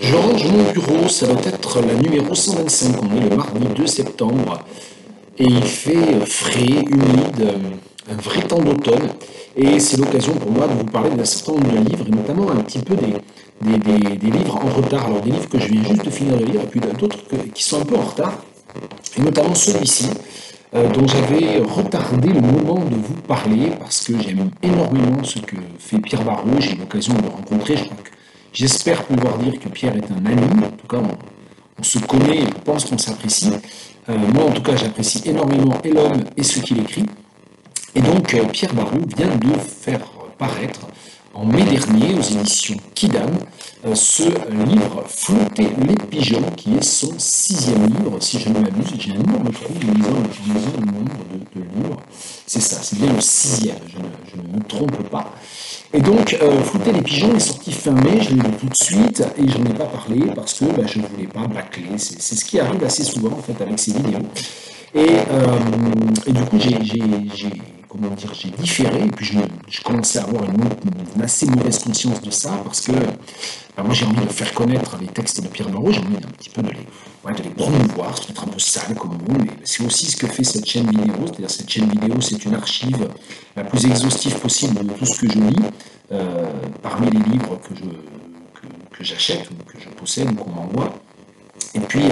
Je range mon bureau, ça doit être la numéro 125, on est le mardi 2 septembre, et il fait frais, humide, un vrai temps d'automne, et c'est l'occasion pour moi de vous parler d'un certain nombre de livres, et notamment un petit peu des livres en retard, alors des livres que je viens juste de finir de lire, et puis d'autres qui sont un peu en retard, et notamment celui-ci, dont j'avais retardé le moment de vous parler, parce que j'aime énormément ce que fait Pierre Barreau, j'ai eu l'occasion de le rencontrer, j'espère pouvoir dire que Pierre est un ami, en tout cas on se connaît et je pense qu'on s'apprécie. Moi en tout cas j'apprécie énormément et l'homme et ce qu'il écrit. Et donc Pierre Barreau vient de faire paraître en mai dernier aux éditions Kidam ce livre Flotter les pigeons qui est son 6e livre, si je ne m'abuse. J'ai un énorme trou en lisant le nombre de livres. C'est ça, c'est bien le 6e, je ne me trompe pas. Et donc, Flotter les pigeons est sorti fin mai, je l'ai lu tout de suite, et j'en ai pas parlé parce que je ne voulais pas bâcler. C'est ce qui arrive assez souvent, en fait, avec ces vidéos. Et du coup, j'ai différé, et puis je commençais à avoir une assez mauvaise conscience de ça, parce que moi j'ai envie de faire connaître les textes de Pierre Barreau, j'ai envie un petit peu de les promouvoir, c'est peut-être un peu sale comme mot, mais c'est aussi ce que fait cette chaîne vidéo, c'est-à-dire cette chaîne vidéo, c'est une archive la plus exhaustive possible de tout ce que je lis, parmi les livres que j'achète ou que je possède ou qu'on m'envoie. Et puis,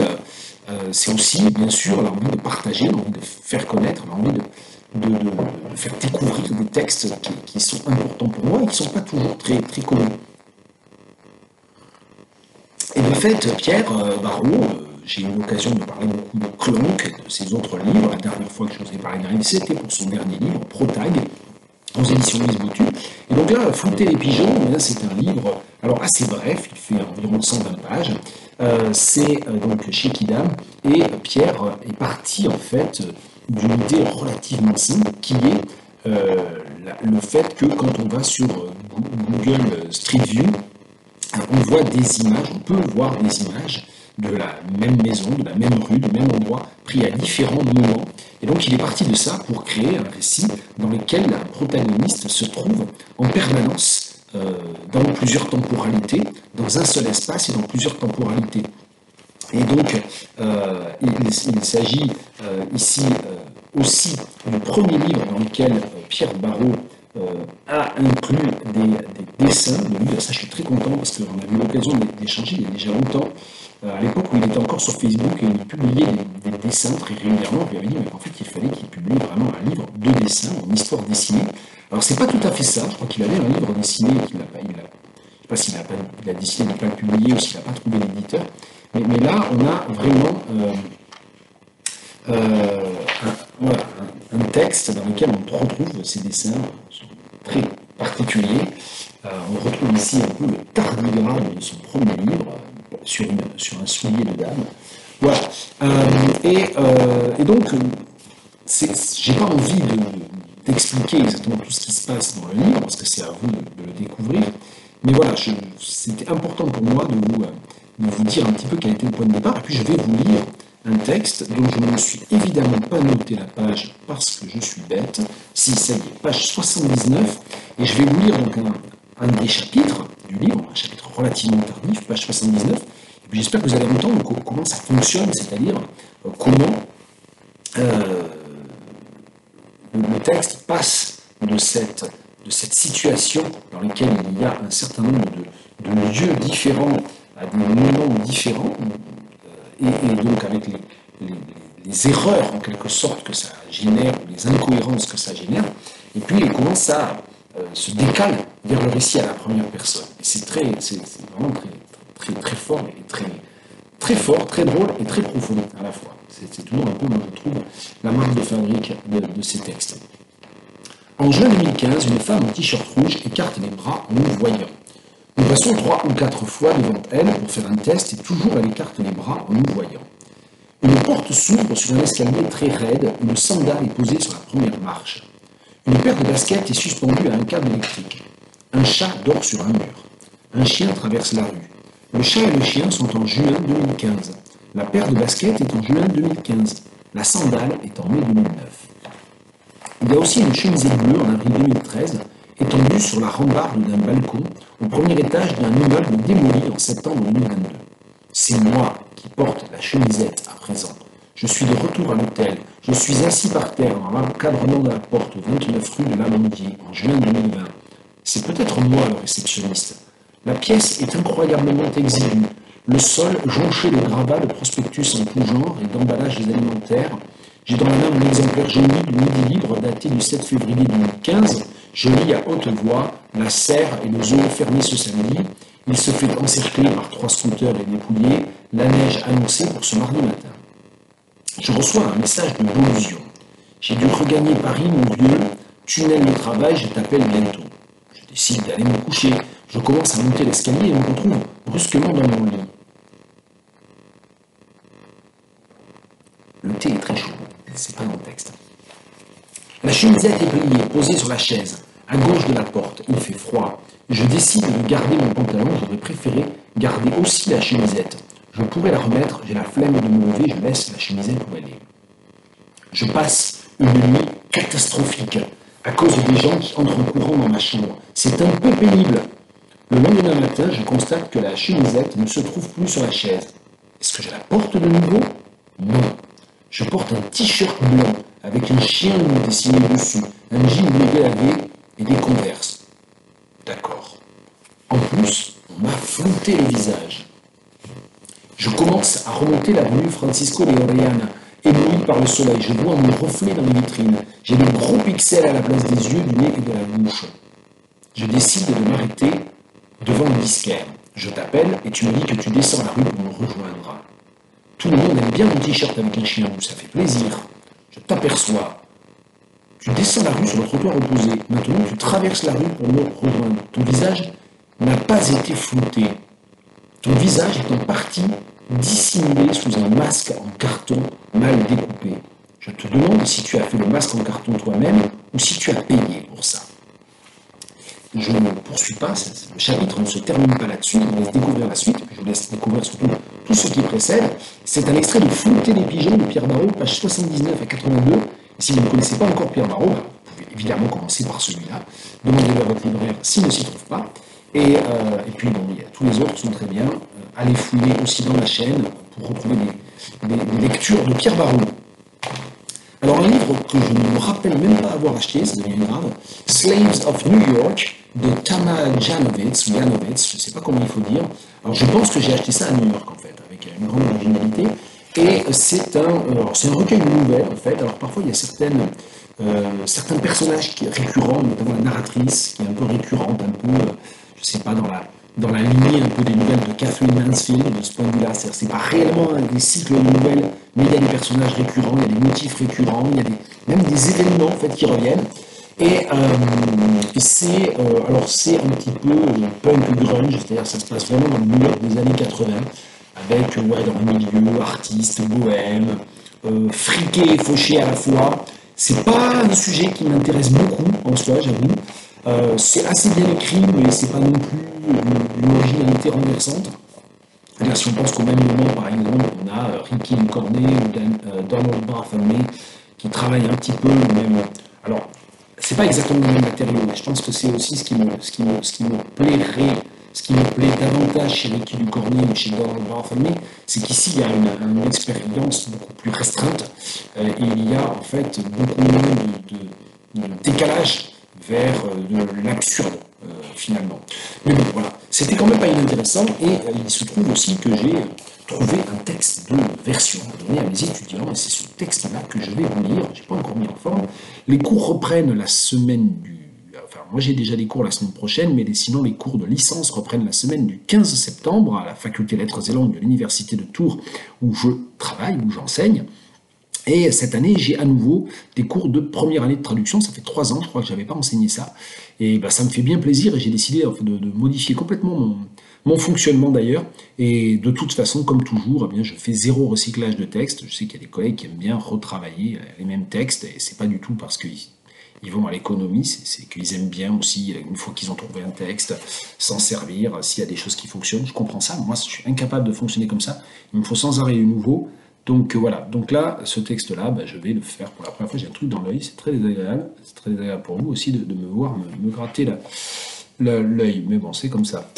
c'est aussi, bien sûr, l'envie de partager, l'envie de faire connaître, l'envie de faire découvrir des textes qui sont importants pour moi et qui ne sont pas toujours très, très connus. Et de fait, Pierre Barreau, j'ai eu l'occasion de parler beaucoup de Clonc et de ses autres livres. La dernière fois que je vous ai parlé d'un livre, c'était pour son dernier livre, Protag, aux éditions Lise Boutu. Et donc là, Flotter les pigeons, c'est un livre alors assez bref, il fait environ 120 pages. C'est donc chez Kidam, et Pierre est parti en fait d'une idée relativement simple qui est le fait que quand on va sur Google Street View, on voit des images, on peut voir des images de la même maison, de la même rue, du même endroit, pris à différents moments. Et donc il est parti de ça pour créer un récit dans lequel un protagoniste se trouve en permanence dans plusieurs temporalités, dans un seul espace et dans plusieurs temporalités. Et donc il s'agit ici aussi du premier livre dans lequel Pierre Barreau a inclus des dessins de lui. Ça, je suis très content parce qu'on a eu l'occasion d'échanger il y a déjà longtemps, à l'époque où il était encore sur Facebook et il publiait des dessins très régulièrement. Je lui avais dit mais en fait il fallait qu'il publie vraiment un livre de dessins, une histoire dessinée. Alors c'est pas tout à fait ça, je crois qu'il avait un livre dessiné et qu'il n'a pas, je ne sais pas s'il a décidé de ne pas le publier ou s'il n'a pas trouvé l'éditeur. Mais là, on a vraiment un texte dans lequel on retrouve ces dessins très particuliers. On retrouve ici un peu le tardigrade de son premier livre sur un soulier de dame. Voilà. Et donc, j'ai pas envie d'expliquer exactement tout ce qui se passe dans le livre, parce que c'est à vous de le découvrir. Mais voilà, c'était important pour moi de vous dire un petit peu quel était le point de départ. Et puis je vais vous lire un texte dont je ne me suis évidemment pas noté la page parce que je suis bête. Si, ça y est, page 79. Et je vais vous lire donc un des chapitres du livre, un chapitre relativement tardif, page 79. Et puis j'espère que vous allez entendre comment ça fonctionne, c'est-à-dire comment le texte passe de cette situation dans laquelle il y a un certain nombre de lieux différents, à des moments différents, et donc avec les erreurs en quelque sorte que ça génère, ou les incohérences que ça génère, et puis comment ça se décale vers le récit à la première personne. Et c'est vraiment très fort, et très fort, très drôle et très profond à la fois. C'est toujours un peu, moi je trouve, la marque de fabrique de ces textes. En juin 2015, une femme en t-shirt rouge écarte les bras en nous voyant. Nous passons 3 ou 4 fois devant elle pour faire un test et toujours elle écarte les bras en nous voyant. Une porte s'ouvre sur un escalier très raide, une sandale est posée sur la première marche. Une paire de baskets est suspendue à un câble électrique. Un chat dort sur un mur. Un chien traverse la rue. Le chat et le chien sont en juin 2015. La paire de baskets est en juin 2015. La sandale est en mai 2009. Il y a aussi une chemisette bleue en avril 2013 étendu sur la rambarde d'un balcon au premier étage d'un immeuble démoli en septembre 2022. C'est moi qui porte la chemisette à présent. Je suis de retour à l'hôtel. Je suis assis par terre dans l'encadrement de la porte au 29 rue de l'Amandier en juin 2020. C'est peut-être moi le réceptionniste. La pièce est incroyablement exiguë. Le sol jonché de gravats de prospectus en tout genre et d'emballages alimentaires. J'ai dans la main un exemplaire jauni du Midi Libre daté du 7 février 2015. Je lis à haute voix « La serre et le zoo fermés ce samedi. Il se fait encercler par 3 scooters et dépouillés. La neige annoncée pour ce mardi matin. » Je reçois un message de Beaulusion. J'ai dû regagner Paris, mon vieux. Tunnel le travail, je t'appelle bientôt. Je décide d'aller me coucher. Je commence à monter l'escalier et me retrouve brusquement dans mon lit. Le thé est très chaud, c'est pas dans le texte. La chemisette est pliée, posée sur la chaise, à gauche de la porte. Il fait froid. Je décide de garder mon pantalon, j'aurais préféré garder aussi la chemisette. Je pourrais la remettre, j'ai la flemme de me lever, je laisse la chemisette où elle est. Je passe une nuit catastrophique à cause des gens qui entrent en courant dans ma chambre. C'est un peu pénible. Le lendemain matin, je constate que la chemisette ne se trouve plus sur la chaise. Est-ce que je la porte de nouveau? Non. Je porte un t-shirt blanc avec un chien dessiné dessus, un jean délavé et des Converse. D'accord. En plus, on m'a flouté le visage. Je commence à remonter l'avenue Francisco de Orellana, ébloui par le soleil. Je vois mon reflet dans les vitrines. J'ai de gros pixels à la place des yeux, du nez et de la bouche. Je décide de m'arrêter devant le disquaire. Je t'appelle et tu me dis que tu descends la rue pour me rejoindre. Tout le monde aime bien mon t-shirt avec un chien roux, ça fait plaisir. Je t'aperçois. Tu descends la rue sur le trottoir opposé. Maintenant, tu traverses la rue pour me rejoindre. Ton visage n'a pas été flouté. Ton visage est en partie dissimulé sous un masque en carton mal découpé. Je te demande si tu as fait le masque en carton toi-même ou si tu as payé pour ça. Je ne poursuis pas, le chapitre ne se termine pas là-dessus, je vous laisse découvrir la suite, je vous laisse découvrir surtout tout ce qui précède. C'est un extrait de Flouter les pigeons de Pierre Barreau, page 79 à 82. Et si vous ne connaissez pas encore Pierre Barreau, vous pouvez évidemment commencer par celui-là. Demandez-le à votre libraire s'il ne s'y trouve pas. Et puis, bon, tous les autres sont très bien. Allez fouiller aussi dans la chaîne pour retrouver des lectures de Pierre Barreau. Alors, un livre que je ne me rappelle même pas avoir acheté, c'est devient grave, Slaves of New York, de Tama Janovitz, je ne sais pas comment il faut dire. Alors, je pense que j'ai acheté ça à New York, en fait, avec une grande originalité. Et c'est un recueil de nouvelles, en fait. Alors, parfois, il y a certains personnages récurrents, notamment la narratrice, qui est un peu récurrente, un peu, je ne sais pas, dans la lignée un peu des nouvelles de Catherine Mansfield, de ce point de vue-là. C'est pas réellement des cycles de nouvelles, mais il y a des personnages récurrents, il y a des motifs récurrents, il y a même des événements en fait qui reviennent. Et c'est un petit peu punk grunge, c'est-à-dire ça se passe vraiment dans le New York des années 80, avec dans le milieu artiste, bohème, friqué et fauché à la fois. C'est pas un sujet qui m'intéresse beaucoup en soi, j'avoue. C'est assez bien écrit, mais c'est pas non plus une originalité renversante. C'est-à-dire, si on pense qu'au même moment, par exemple, on a Ricky Cornet ou Donald Barthélemy qui travaillent un petit peu le même. Alors, c'est pas exactement le même matériau, mais je pense que c'est aussi ce qui me plaît davantage chez Ricky Cornet ou chez Donald Barthélemy, c'est qu'ici il y a une expérience beaucoup plus restreinte et il y a en fait beaucoup moins de décalage vers de l'absurde finalement. Mais bon, voilà, c'était quand même pas inintéressant et il se trouve aussi que j'ai trouvé un texte de version à donner à mes étudiants et c'est ce texte-là que je vais vous lire, je n'ai pas encore mis en forme. Les cours reprennent la semaine Enfin, moi j'ai déjà des cours la semaine prochaine, mais sinon les cours de licence reprennent la semaine du 15 septembre à la faculté Lettres et Langues de l'Université de Tours où je travaille, où j'enseigne. Et cette année, j'ai à nouveau des cours de première année de traduction. Ça fait 3 ans, je crois que je n'avais pas enseigné ça. Et ça me fait bien plaisir et j'ai décidé de modifier complètement mon fonctionnement d'ailleurs. Et de toute façon, comme toujours, je fais zéro recyclage de texte. Je sais qu'il y a des collègues qui aiment bien retravailler les mêmes textes. Et c'est pas du tout parce qu'ils vont à l'économie, c'est qu'ils aiment bien aussi, une fois qu'ils ont trouvé un texte, s'en servir. S'il y a des choses qui fonctionnent, je comprends ça. Moi, je suis incapable de fonctionner comme ça. Il me faut sans arrêt du nouveau. Donc voilà, donc là, ce texte-là, bah, je vais le faire pour la première fois. J'ai un truc dans l'œil, c'est très désagréable. C'est très désagréable pour vous aussi de me voir me gratter l'œil. Mais bon, c'est comme ça.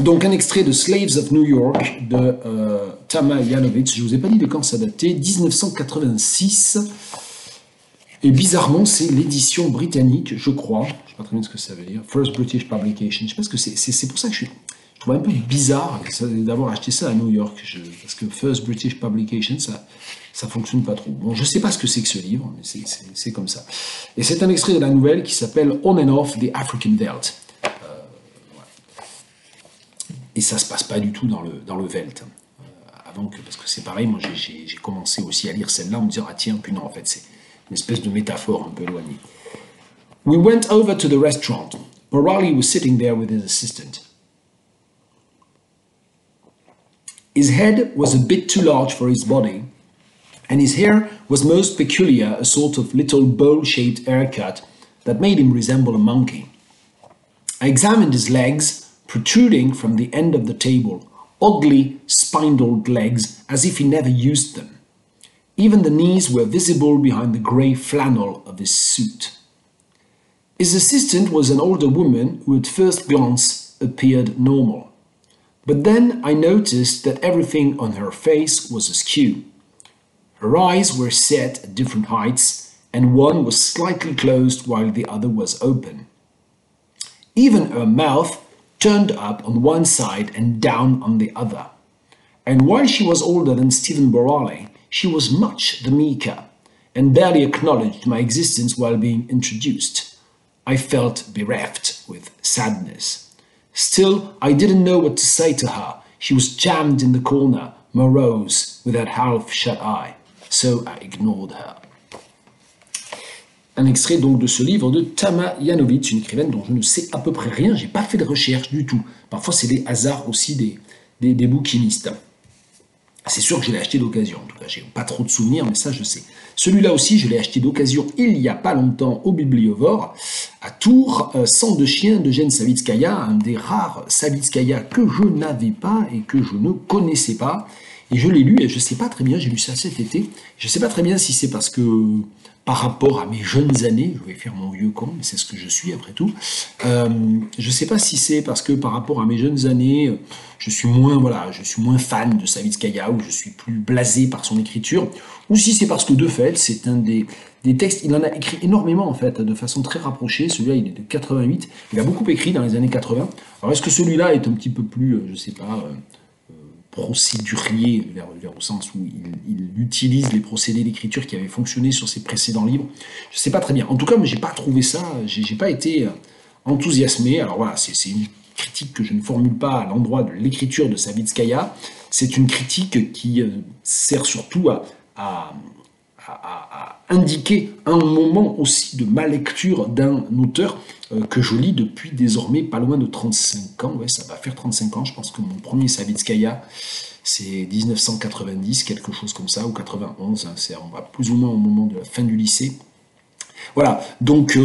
Donc un extrait de Slaves of New York de Tama Yanovitch. Je ne vous ai pas dit de quand ça datait, 1986. Et bizarrement, c'est l'édition britannique, je crois. Je ne sais pas très bien ce que ça veut dire. First British Publication. Je sais pas ce que c'est pour ça que je trouve un peu bizarre d'avoir acheté ça à New York. Parce que First British Publication, ça fonctionne pas trop. Bon, je sais pas ce que c'est que ce livre, mais c'est comme ça. Et c'est un extrait de la nouvelle qui s'appelle On and Off the African Veldt. Et ça se passe pas du tout dans le Veldt. Parce que c'est pareil, moi j'ai commencé aussi à lire celle-là en me disant, ah tiens, puis non, en fait, c'est une espèce de métaphore un peu éloignée. We went over to the restaurant. Borali was sitting there with his assistant. His head was a bit too large for his body, and his hair was most peculiar, a sort of little bowl-shaped haircut that made him resemble a monkey. I examined his legs, protruding from the end of the table, oddly spindled legs, as if he never used them. Even the knees were visible behind the grey flannel of his suit. His assistant was an older woman who at first glance appeared normal. But then I noticed that everything on her face was askew. Her eyes were set at different heights, and one was slightly closed while the other was open. Even her mouth turned up on one side and down on the other. And while she was older than Stephen Borali, she was much the meeker, and barely acknowledged my existence while being introduced. I felt bereft with sadness. Still, I didn't know what to say to her. She was jammed in the corner, morose, with that half-shut eye. So I ignored her. Un extrait donc de ce livre de Tama Yanovitch, une écrivaine dont je ne sais à peu près rien, j'ai pas fait de recherche du tout. Parfois c'est des hasards aussi des bouquinistes. C'est sûr que je l'ai acheté d'occasion, en tout cas j'ai pas trop de souvenirs, mais ça je sais. Celui-là aussi je l'ai acheté d'occasion il y a pas longtemps au Bibliovore, à Tours, Sang de chien de Jane Savitskaya, un des rares Savitskaya que je n'avais pas et que je ne connaissais pas. Et je l'ai lu et je sais pas très bien, j'ai lu ça cet été, je sais pas très bien si c'est parce que par rapport à mes jeunes années, je vais faire mon vieux con, mais c'est ce que je suis après tout. Je ne sais pas si c'est parce que par rapport à mes jeunes années, je suis moins fan de Savitskaya, ou je suis plus blasé par son écriture, ou si c'est parce que de fait, c'est un des textes, il en a écrit énormément en fait, de façon très rapprochée. Celui-là, il est de 88, il a beaucoup écrit dans les années 80. Alors est-ce que celui-là est un petit peu plus, je ne sais pas, procédurier, au sens où il utilise les procédés d'écriture qui avaient fonctionné sur ses précédents livres. Je ne sais pas très bien. En tout cas, moi, j'ai pas trouvé ça, j'ai pas été enthousiasmé. Alors voilà, c'est une critique que je ne formule pas à l'endroit de l'écriture de Savitskaya. C'est une critique qui sert surtout à indiquer un moment aussi de ma lecture d'un auteur que je lis depuis désormais pas loin de 35 ans. Ouais, ça va faire 35 ans. Je pense que mon premier Savitskaya, c'est 1990, quelque chose comme ça, ou 91. Hein, c'est plus ou moins au moment de la fin du lycée. Voilà, donc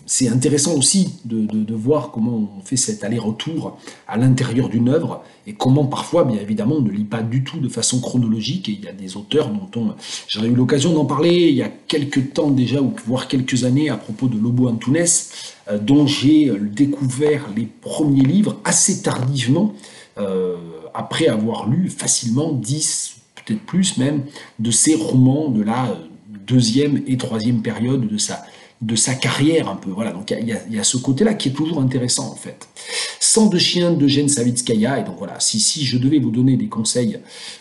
c'est intéressant aussi de voir comment on fait cet aller-retour à l'intérieur d'une œuvre et comment parfois, bien évidemment, on ne lit pas du tout de façon chronologique. Et il y a des auteurs dont j'aurais eu l'occasion d'en parler il y a quelques temps déjà, ou voire quelques années, à propos de Lobo Antunes, dont j'ai découvert les premiers livres assez tardivement, après avoir lu facilement 10, peut-être plus même, de ces romans de la deuxième et troisième période de sa carrière un peu. Voilà, donc il y a ce côté-là qui est toujours intéressant en fait. Sang de chien de Jane Savitskaya, et donc voilà, si je devais vous donner des conseils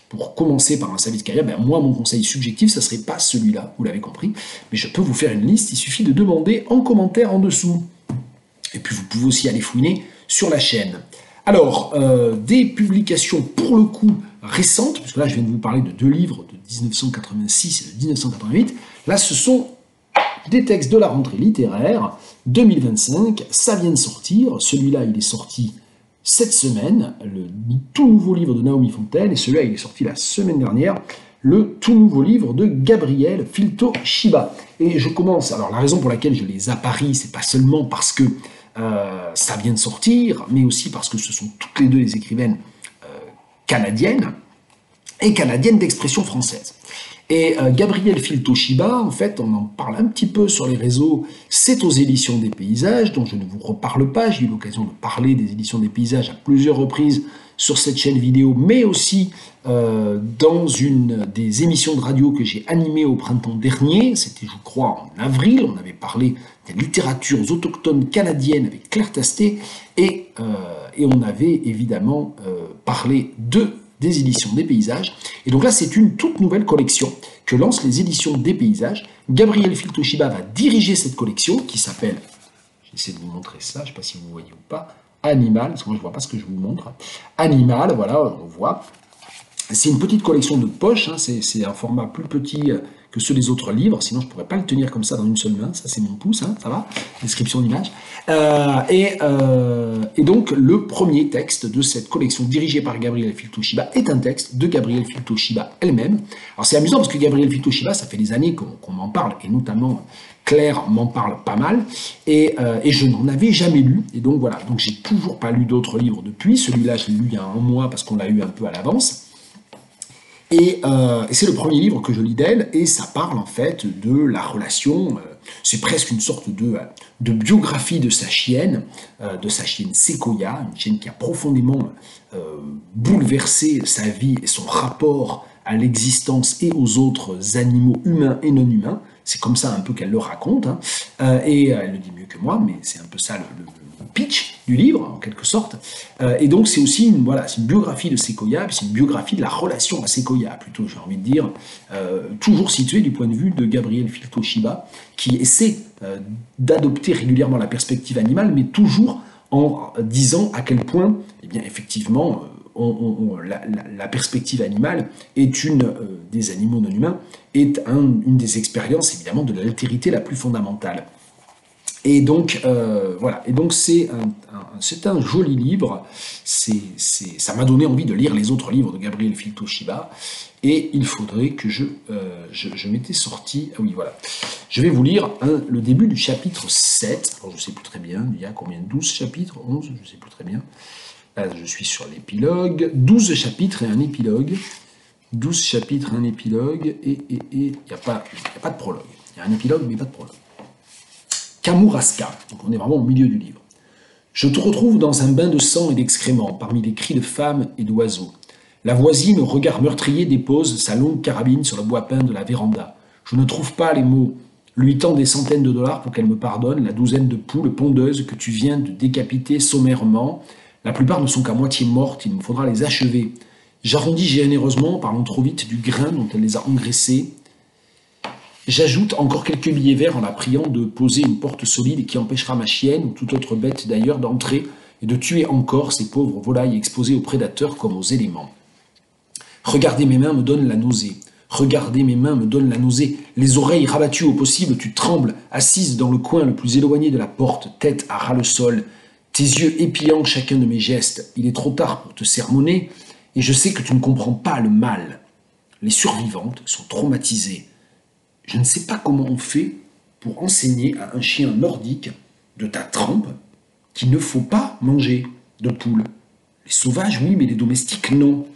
pour commencer par un Savitskaya, ben moi mon conseil subjectif, ça serait pas celui-là, vous l'avez compris, mais je peux vous faire une liste, il suffit de demander en commentaire en dessous. Et puis vous pouvez aussi aller fouiner sur la chaîne. Alors, des publications pour le coup récentes, parce que là je viens de vous parler de deux livres de 1986 et de 1988, là ce sont des textes de la rentrée littéraire 2025, ça vient de sortir, celui-là il est sorti cette semaine, le tout nouveau livre de Naomi Fontaine, et celui-là il est sorti la semaine dernière, le tout nouveau livre de Gabriel Filto-Shiba. Et je commence, alors la raison pour laquelle je les apparie, c'est pas seulement parce que ça vient de sortir, mais aussi parce que ce sont toutes les deux des écrivaines canadiennes. et canadienne d'expression française. Et Gabriel Phil-Toshiba, en fait, on en parle un petit peu sur les réseaux, c'est aux éditions des Paysages, dont je ne vous reparle pas. J'ai eu l'occasion de parler des éditions des Paysages à plusieurs reprises sur cette chaîne vidéo, mais aussi dans une des émissions de radio que j'ai animées au printemps dernier. C'était, je crois, en avril. On avait parlé des littératures autochtones canadiennes avec Claire Tastet, et on avait évidemment parlé des éditions des Paysages. Et donc là, c'est une toute nouvelle collection que lancent les éditions des Paysages. Gabriel Phil-Toshiba va diriger cette collection qui s'appelle, j'essaie de vous montrer ça, je ne sais pas si vous voyez ou pas, Animal, parce que moi je ne vois pas ce que je vous montre. Animal, voilà, on voit. C'est une petite collection de poches, hein, c'est un format plus petit que ceux des autres livres, sinon je ne pourrais pas le tenir comme ça dans une seule main, ça c'est mon pouce, hein, ça va, description d'image. Et donc le premier texte de cette collection dirigée par Gabriel Phil-Toshiba est un texte de Gabriel Phil-Toshiba elle-même. Alors c'est amusant parce que Gabriel Phil-Toshiba, ça fait des années qu'on m'en parle, et notamment Claire m'en parle pas mal, et je n'en avais jamais lu, et donc voilà, donc j'ai toujours pas lu d'autres livres depuis, celui-là je l'ai lu il y a un mois parce qu'on l'a eu un peu à l'avance. Et c'est le premier livre que je lis d'elle, et ça parle en fait de la relation, c'est presque une sorte de biographie de sa chienne Sequoia, une chienne qui a profondément bouleversé sa vie et son rapport à l'existence et aux autres animaux humains et non humains. C'est comme ça un peu qu'elle le raconte, hein. Et elle le dit mieux que moi, mais c'est un peu ça le pitch du livre, en quelque sorte. Et donc, c'est aussi une biographie de Sequoia, c'est une biographie de la relation à Sequoia, plutôt, j'ai envie de dire, toujours située du point de vue de Gabriel Phil-Toshiba, qui essaie d'adopter régulièrement la perspective animale, mais toujours en disant à quel point, eh bien, effectivement, la perspective animale est une des animaux non humains, est une des expériences, évidemment, de l'altérité la plus fondamentale. Et donc, voilà. Et donc, c'est un joli livre. Ça m'a donné envie de lire les autres livres de Gabriel Phil-Toshiba. Et il faudrait que je m'étais sorti... Ah oui, voilà. Je vais vous lire le début du chapitre 7. Alors, je ne sais plus très bien. Il y a combien? 12 chapitres? 11? Je ne sais plus très bien. Là, je suis sur l'épilogue. 12 chapitres et un épilogue. 12 chapitres, un épilogue. Et il n'y a pas de prologue. Il y a un épilogue, mais pas de prologue. Kamouraska, donc on est vraiment au milieu du livre. Je te retrouve dans un bain de sang et d'excréments, parmi les cris de femmes et d'oiseaux. La voisine, au regard meurtrier, dépose sa longue carabine sur le bois peint de la véranda. Je ne trouve pas les mots. Lui tends des centaines de dollars pour qu'elle me pardonne la douzaine de poules pondeuses que tu viens de décapiter sommairement. La plupart ne sont qu'à moitié mortes, il me faudra les achever. J'arrondis généreusement, parlant trop vite du grain dont elle les a engraissés. J'ajoute encore quelques billets verts en la priant de poser une porte solide qui empêchera ma chienne, ou toute autre bête d'ailleurs, d'entrer et de tuer encore ces pauvres volailles exposées aux prédateurs comme aux éléments. Regarder mes mains me donne la nausée. Regarder mes mains me donne la nausée. Les oreilles rabattues au possible, tu trembles, assise dans le coin le plus éloigné de la porte, tête à ras le sol, tes yeux épiant chacun de mes gestes. Il est trop tard pour te sermonner, et je sais que tu ne comprends pas le mal. Les survivantes sont traumatisées. Je ne sais pas comment on fait pour enseigner à un chien nordique de ta trempe qu'il ne faut pas manger de poules. Les sauvages, oui, mais les domestiques, non.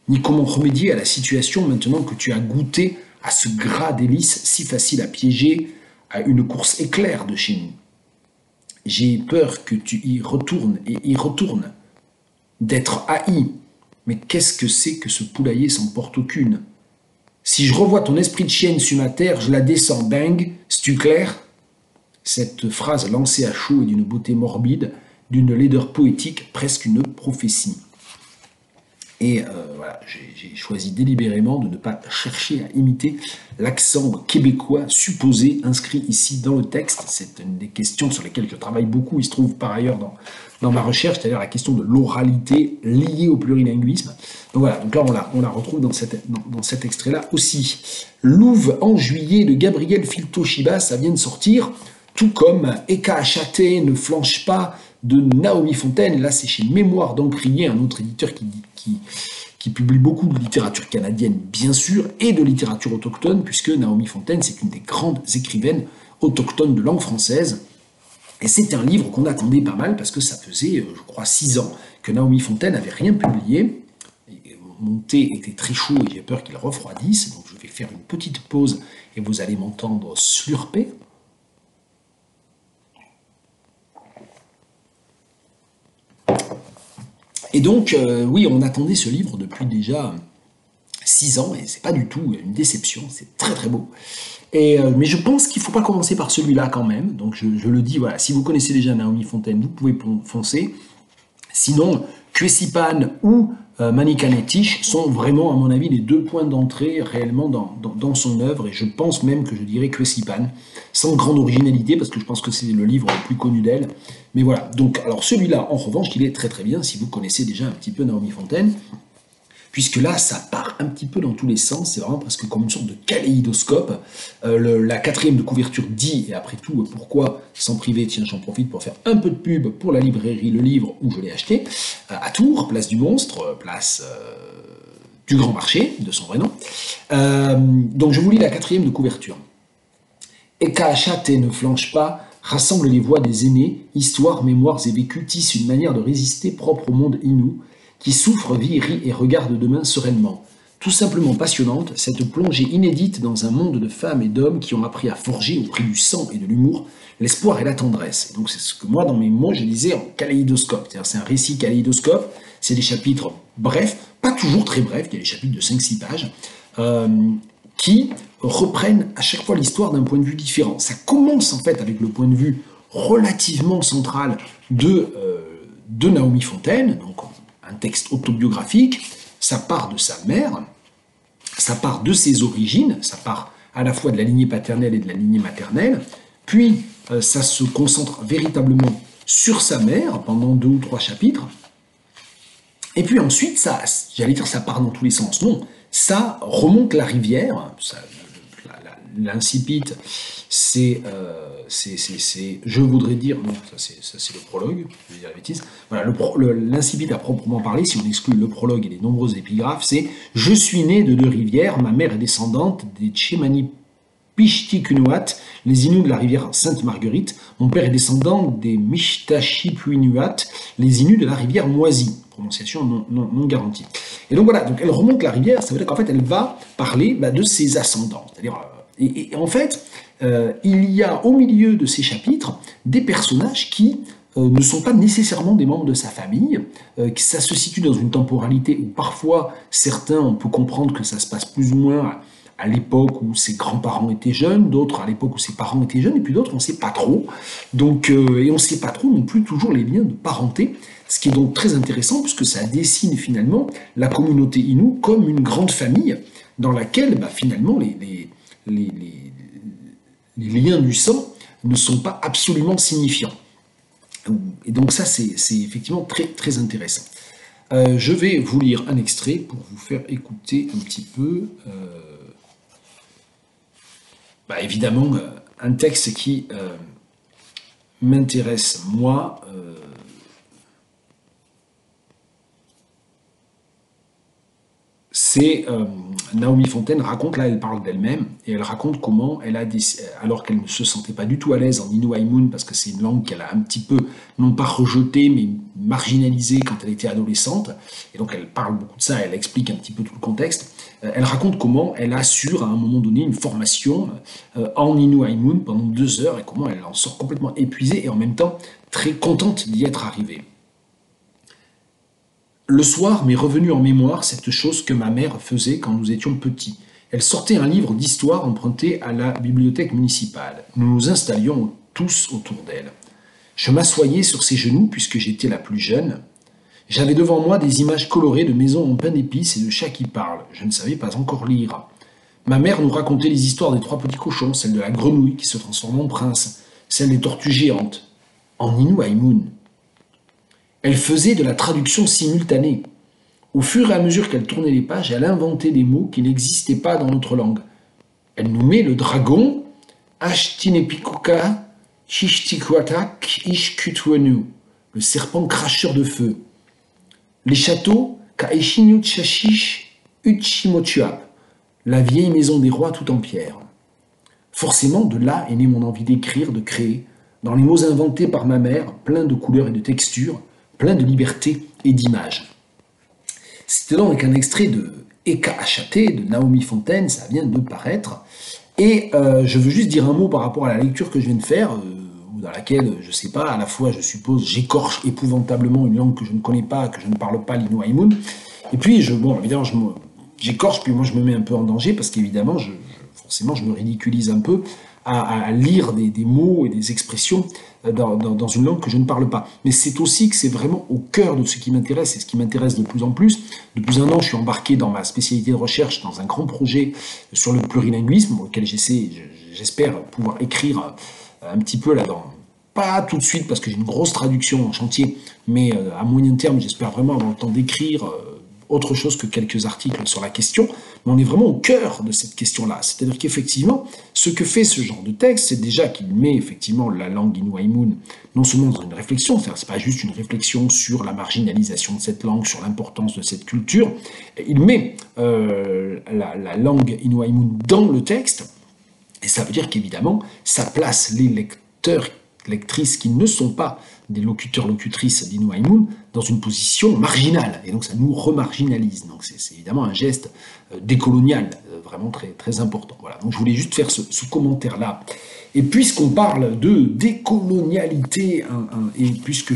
Ni comment remédier à la situation maintenant que tu as goûté à ce gras délice si facile à piéger à une course éclair de chez nous. J'ai peur que tu y retournes et y retournes, d'être haï. Mais qu'est-ce que c'est que ce poulailler sans porte aucune? Si je revois ton esprit de chienne sur ma terre, je la descends, bang, c'est-tu clair? Cette phrase lancée à chaud est d'une beauté morbide, d'une laideur poétique, presque une prophétie. Et voilà, j'ai choisi délibérément de ne pas chercher à imiter l'accent québécois supposé inscrit ici dans le texte. C'est une des questions sur lesquelles je travaille beaucoup. Il se trouve par ailleurs dans ma recherche, c'est-à-dire la question de l'oralité liée au plurilinguisme. Donc voilà, donc là on la retrouve dans cet extrait-là aussi. Louve en juillet de Gabriel Phil-Toshiba, ça vient de sortir, tout comme Eka Achate ne flanche pas de Naomi Fontaine. Là c'est chez Mémoire d'Encrier, un autre éditeur qui publie beaucoup de littérature canadienne, bien sûr, et de littérature autochtone, puisque Naomi Fontaine, c'est une des grandes écrivaines autochtones de langue française. Et c'est un livre qu'on attendait pas mal, parce que ça faisait, je crois, 6 ans que Naomi Fontaine n'avait rien publié. Et, bon, mon thé était très chaud et j'ai peur qu'il refroidisse, donc je vais faire une petite pause et vous allez m'entendre slurper. Et donc, oui, on attendait ce livre depuis déjà 6 ans, et c'est pas du tout une déception, c'est très très beau. Mais je pense qu'il ne faut pas commencer par celui-là quand même, donc je le dis, voilà, si vous connaissez déjà Naomi Fontaine, vous pouvez foncer. Sinon, Kwesipan ou Manikanetish sont vraiment, à mon avis, les 2 points d'entrée réellement dans son œuvre, et je pense même que je dirais Kwesipan, sans grande originalité, parce que je pense que c'est le livre le plus connu d'elle. Mais voilà, donc, alors celui-là, en revanche, il est très très bien, si vous connaissez déjà un petit peu Naomi Fontaine, puisque là, ça part un petit peu dans tous les sens, c'est vraiment presque comme une sorte de kaléidoscope. La 4e de couverture dit, et après tout, pourquoi s'en priver, tiens, j'en profite pour faire un peu de pub pour la librairie Le Livre, où je l'ai acheté, à Tours, place du Monstre, place du Grand Marché, de son vrai nom. Donc je vous lis la 4e de couverture. Eka Achate ne flanche pas, rassemble les voix des aînés, histoires, mémoires et vécus, tisse une manière de résister propre au monde inou, qui souffre, vit, rit et regarde demain sereinement. Tout simplement passionnante, cette plongée inédite dans un monde de femmes et d'hommes qui ont appris à forger, au prix du sang et de l'humour, l'espoir et la tendresse. Et donc c'est ce que moi, dans mes mots, je disais en kaléidoscope. C'est-à-dire c'est un récit kaléidoscope, c'est des chapitres brefs, pas toujours très brefs, il y a des chapitres de 5-6 pages, qui reprennent à chaque fois l'histoire d'un point de vue différent. Ça commence en fait avec le point de vue relativement central de Naomi Fontaine, donc un texte autobiographique, ça part de sa mère, ça part de ses origines, ça part à la fois de la lignée paternelle et de la lignée maternelle, puis ça se concentre véritablement sur sa mère pendant 2 ou 3 chapitres, et puis ensuite, j'allais dire ça part dans tous les sens, non, ça remonte la rivière, l'incipit, c'est, je voudrais dire, non, ça c'est le prologue, je vais dire la bêtise. Voilà, l'incipit à proprement parler, si on exclut le prologue et les nombreuses épigraphes, c'est « Je suis né de 2 rivières, ma mère est descendante des Tchemani Pishtikunouat, les Inuits de la rivière Sainte-Marguerite, mon père est descendant des Mishtashipuinuat, les Inuits de la rivière Moisie ». Prononciation non garantie. Et donc voilà, donc elle remonte la rivière, ça veut dire qu'en fait elle va parler de ses ascendants, c'est-à-dire... Et en fait, il y a au milieu de ces chapitres des personnages qui ne sont pas nécessairement des membres de sa famille, que ça se situe dans une temporalité où parfois certains, on peut comprendre que ça se passe plus ou moins à l'époque où ses grands-parents étaient jeunes, d'autres à l'époque où ses parents étaient jeunes, et puis d'autres on ne sait pas trop. Donc, et on ne sait pas trop non plus toujours les liens de parenté, ce qui est donc très intéressant puisque ça dessine finalement la communauté Innu comme une grande famille dans laquelle finalement les liens du sang ne sont pas absolument signifiants. Et donc ça, c'est effectivement très, très intéressant. Je vais vous lire un extrait pour vous faire écouter un petit peu, évidemment, un texte qui m'intéresse, moi, c'est Naomi Fontaine raconte, là elle parle d'elle-même, et elle raconte comment elle a, alors qu'elle ne se sentait pas du tout à l'aise en Innu Aimun, parce que c'est une langue qu'elle a un petit peu, non pas rejetée, mais marginalisée quand elle était adolescente, et donc elle parle beaucoup de ça, elle explique un petit peu tout le contexte, elle raconte comment elle assure à un moment donné une formation en Innu Aimun pendant 2 heures, et comment elle en sort complètement épuisée, et en même temps très contente d'y être arrivée. Le soir m'est revenu en mémoire cette chose que ma mère faisait quand nous étions petits. Elle sortait un livre d'histoire emprunté à la bibliothèque municipale. Nous nous installions tous autour d'elle. Je m'assoyais sur ses genoux puisque j'étais la plus jeune. J'avais devant moi des images colorées de maisons en pain d'épices et de chats qui parlent. Je ne savais pas encore lire. Ma mère nous racontait les histoires des 3 petits cochons, celle de la grenouille qui se transforme en prince, celle des tortues géantes, en Innu Aimun. Elle faisait de la traduction simultanée. Au fur et à mesure qu'elle tournait les pages, elle inventait des mots qui n'existaient pas dans notre langue. Elle nommait le dragon Ashtinepikuka Chishtikwatak Ishkutwenu, le serpent cracheur de feu. Les châteaux Kaeshinut Shashish Uchimotuap, la vieille maison des rois tout en pierre. Forcément, de là est née mon envie d'écrire, de créer, dans les mots inventés par ma mère, pleins de couleurs et de textures, plein de liberté et d'images. C'était donc un extrait de Eka Achaté de Naomi Fontaine, ça vient de paraître. Et je veux juste dire un mot par rapport à la lecture que je viens de faire, dans laquelle, je sais pas, à la fois, je suppose, j'écorche épouvantablement une langue que je ne connais pas, que je ne parle pas, l'Inuaimun. Et puis, bon, évidemment, j'écorche, puis moi, je me mets un peu en danger, parce qu'évidemment, forcément, je me ridiculise un peu à lire des mots et des expressions dans une langue que je ne parle pas. Mais c'est aussi que c'est vraiment au cœur de ce qui m'intéresse, et ce qui m'intéresse de plus en plus. Depuis un an, je suis embarqué dans ma spécialité de recherche dans un grand projet sur le plurilinguisme, auquel j'espère pouvoir écrire un petit peu là-dedans. Pas tout de suite, parce que j'ai une grosse traduction en chantier, mais à moyen terme, j'espère vraiment avoir le temps d'écrire autre chose que quelques articles sur la question, mais on est vraiment au cœur de cette question-là. C'est-à-dire qu'effectivement, ce que fait ce genre de texte, c'est déjà qu'il met effectivement la langue Inuaimun non seulement dans une réflexion, c'est-à-dire c'est pas juste une réflexion sur la marginalisation de cette langue, sur l'importance de cette culture, il met la langue Inuaimun dans le texte, et ça veut dire qu'évidemment, ça place les lecteurs, lectrices qui ne sont pas des locuteurs-locutrices d'Inuaimun dans une position marginale. Et donc ça nous remarginalise. Donc c'est évidemment un geste décolonial, vraiment très, très important. Voilà. Donc je voulais juste faire ce commentaire-là. Et puisqu'on parle de décolonialité, et puisque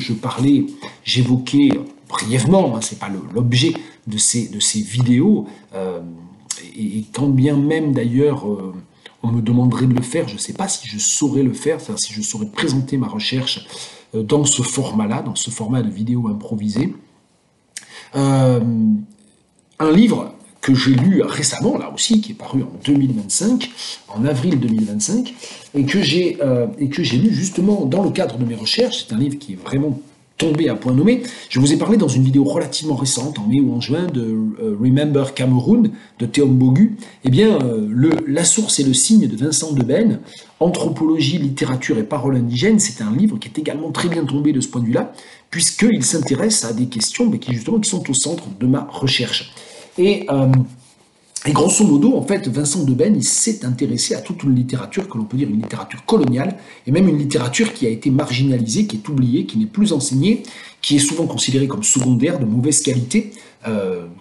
j'évoquais brièvement, c'est pas l'objet de ces vidéos, et quand bien même d'ailleurs on me demanderait de le faire, je ne sais pas si je saurais le faire, c'est-à-dire si je saurais présenter ma recherche dans ce format-là, dans ce format de vidéo improvisée. Un livre que j'ai lu récemment, là aussi, qui est paru en 2025, en avril 2025, et que j'ai lu justement dans le cadre de mes recherches. C'est un livre qui est vraiment tombé à point nommé. Je vous ai parlé dans une vidéo relativement récente, en mai ou en juin, de Remember Cameroun, de Théom Bogu. Eh bien, La source et le signe de Vincent Deben, Anthropologie, littérature et paroles indigènes, c'est un livre qui est également très bien tombé de ce point de vue-là, puisqu'il s'intéresse à des questions qui sont au centre de ma recherche. Et grosso modo, en fait, Vincent Deben, il s'est intéressé à toute une littérature que l'on peut dire une littérature coloniale, et même une littérature qui a été marginalisée, qui est oubliée, qui n'est plus enseignée, qui est souvent considérée comme secondaire, de mauvaise qualité,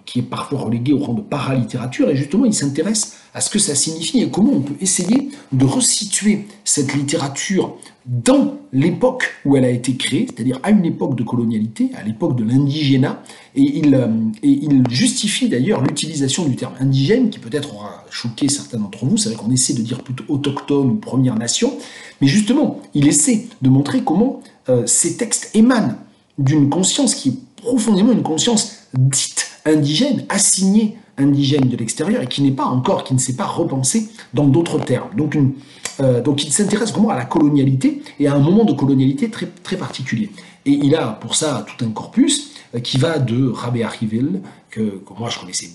qui est parfois reléguée au rang de paralittérature, et justement, il s'intéresse à ce que ça signifie et comment on peut essayer de resituer cette littérature dans l'époque où elle a été créée, c'est-à-dire à une époque de colonialité, à l'époque de l'indigénat, et il justifie d'ailleurs l'utilisation du terme indigène, qui peut-être aura choqué certains d'entre vous. C'est vrai qu'on essaie de dire plutôt autochtone ou Première Nation, mais justement, il essaie de montrer comment ces textes émanent d'une conscience qui est profondément une conscience dite indigène, assignée indigène de l'extérieur, et qui ne s'est pas repensée dans d'autres termes. Donc il s'intéresse vraiment à la colonialité, et à un moment de colonialité très, très particulier. Et il a pour ça tout un corpus qui va de Rabé Arrivel, que moi je connaissais,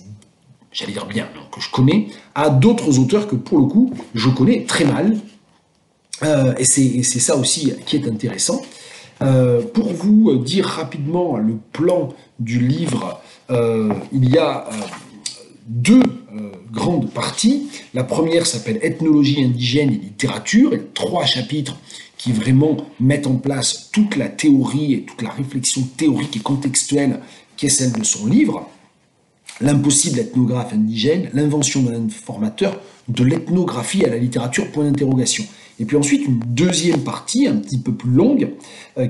j'allais dire bien, non, que je connais, à d'autres auteurs que pour le coup je connais très mal. Et c'est ça aussi qui est intéressant. Pour vous dire rapidement le plan du livre, il y a deux grandes parties. La première s'appelle Ethnologie indigène et littérature, et 3 chapitres qui vraiment mettent en place toute la théorie et toute la réflexion théorique et contextuelle qui est celle de son livre. L'impossible ethnographe indigène, l'invention de l'informateur, de l'ethnographie à la littérature, point d'interrogation. Et puis ensuite une deuxième partie, un petit peu plus longue,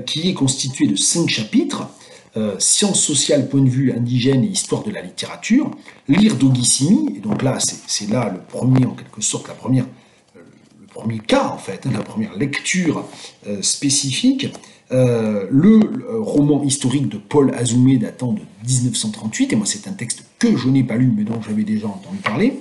qui est constituée de 5 chapitres, sciences sociales, point de vue indigène et histoire de la littérature, lire Dogissimi, et donc là, c'est là le premier, en quelque sorte, le premier cas, en fait, la première lecture spécifique, le roman historique de Paul Azoumé datant de 1938, et moi c'est un texte que je n'ai pas lu, mais dont j'avais déjà entendu parler.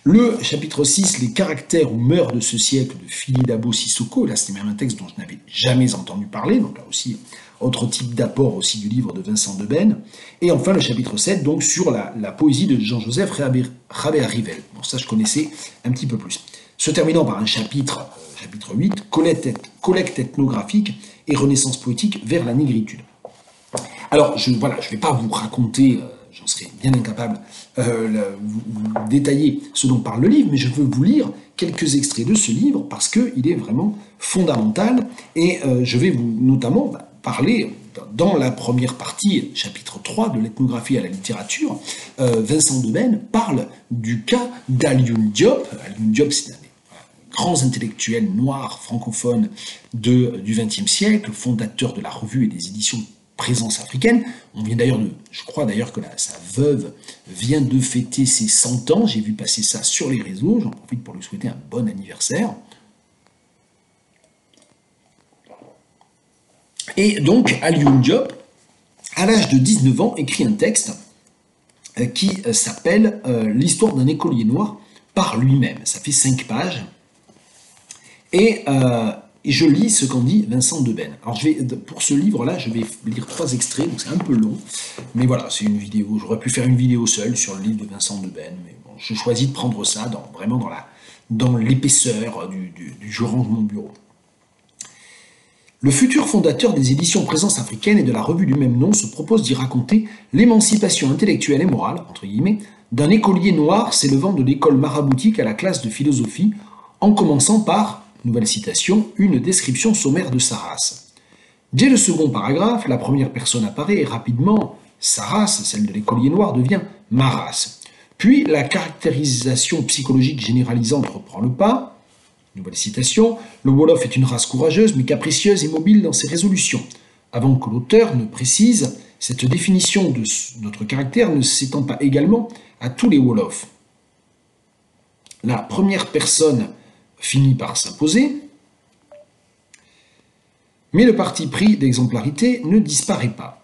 Le chapitre 6, les caractères ou mœurs de ce siècle de Phili Dabo Sissoko, là c'était même un texte dont je n'avais jamais entendu parler, donc là aussi, autre type d'apport aussi du livre de Vincent Deben. Et enfin le chapitre 7, donc sur la poésie de Jean-Joseph Rabé Arrivel. Bon, ça je connaissais un petit peu plus. Se terminant par un chapitre 8, collecte ethnographique et renaissance poétique vers la négritude. Alors, je ne vais pas vous raconter, j'en serais bien incapable, vous détailler ce dont parle le livre, mais je veux vous lire quelques extraits de ce livre parce qu'il est vraiment fondamental, et je vais vous notamment parler dans la première partie, chapitre 3 de l'ethnographie à la littérature, Vincent Debène parle du cas d'Alioune Diop. Alioune Diop, c'est un des grands intellectuels noirs francophones du XXe siècle, fondateur de la revue et des éditions Présence africaine. On vient d'ailleurs je crois d'ailleurs que sa veuve vient de fêter ses 100 ans. J'ai vu passer ça sur les réseaux. J'en profite pour lui souhaiter un bon anniversaire. Et donc, Alioune Diop, à l'âge de 19 ans, écrit un texte qui s'appelle L'histoire d'un écolier noir par lui-même. Ça fait 5 pages. Et je lis ce qu'en dit Vincent Debène. Alors, pour ce livre-là, je vais lire 3 extraits, donc c'est un peu long. Mais voilà, c'est une vidéo. J'aurais pu faire une vidéo seule sur le livre de Vincent Debène. Mais bon, je choisis de prendre ça vraiment dans l'épaisseur du rang de mon bureau. Le futur fondateur des éditions Présence africaine et de la revue du même nom se propose d'y raconter l'émancipation intellectuelle et morale, entre guillemets, d'un écolier noir s'élevant de l'école maraboutique à la classe de philosophie, en commençant par, nouvelle citation, une description sommaire de sa race. Dès le second paragraphe, la première personne apparaît et rapidement, sa race, celle de l'écolier noir, devient ma race. Puis la caractérisation psychologique généralisante reprend le pas. Nouvelle citation, le Wolof est une race courageuse mais capricieuse et mobile dans ses résolutions. Avant que l'auteur ne précise, cette définition de notre caractère ne s'étend pas également à tous les Wolofs. La première personne finit par s'imposer, mais le parti pris d'exemplarité ne disparaît pas.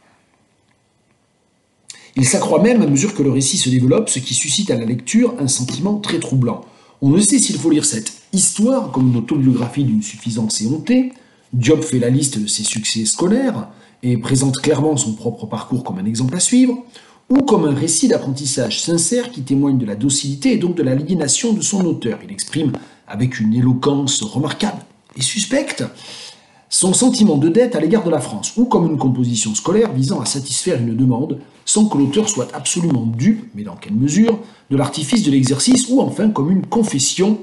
Il s'accroît même à mesure que le récit se développe, ce qui suscite à la lecture un sentiment très troublant. On ne sait s'il faut lire cette histoire comme une autobiographie d'une suffisance éhontée. Diop fait la liste de ses succès scolaires et présente clairement son propre parcours comme un exemple à suivre, ou comme un récit d'apprentissage sincère qui témoigne de la docilité et donc de l'aliénation de son auteur. Il exprime avec une éloquence remarquable et suspecte son sentiment de dette à l'égard de la France, ou comme une composition scolaire visant à satisfaire une demande sans que l'auteur soit absolument dupe, mais dans quelle mesure, de l'artifice de l'exercice, ou enfin comme une confession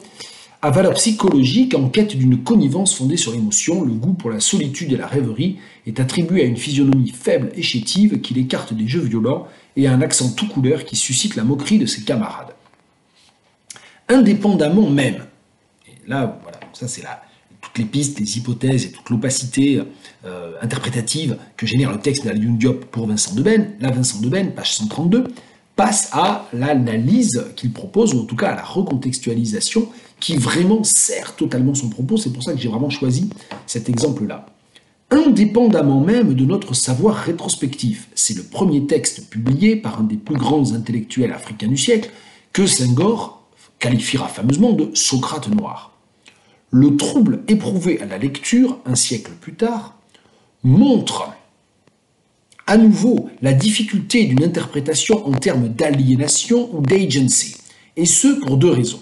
à valeur psychologique en quête d'une connivence fondée sur l'émotion. Le goût pour la solitude et la rêverie est attribué à une physionomie faible et chétive qui l'écarte des jeux violents et à un accent tout couleur qui suscite la moquerie de ses camarades. Indépendamment même, et là, voilà, ça c'est toutes les pistes, les hypothèses et toute l'opacité interprétative que génère le texte d'Alioune Diop pour Vincent Debène. Là, Vincent Debène, page 132, passe à l'analyse qu'il propose, ou en tout cas à la recontextualisation, qui vraiment sert totalement son propos. C'est pour ça que j'ai vraiment choisi cet exemple-là. Indépendamment même de notre savoir rétrospectif, c'est le premier texte publié par un des plus grands intellectuels africains du siècle, que Senghor qualifiera fameusement de Socrate noir. Le trouble éprouvé à la lecture, un siècle plus tard, montre à nouveau la difficulté d'une interprétation en termes d'aliénation ou d'agency, et ce pour 2 raisons.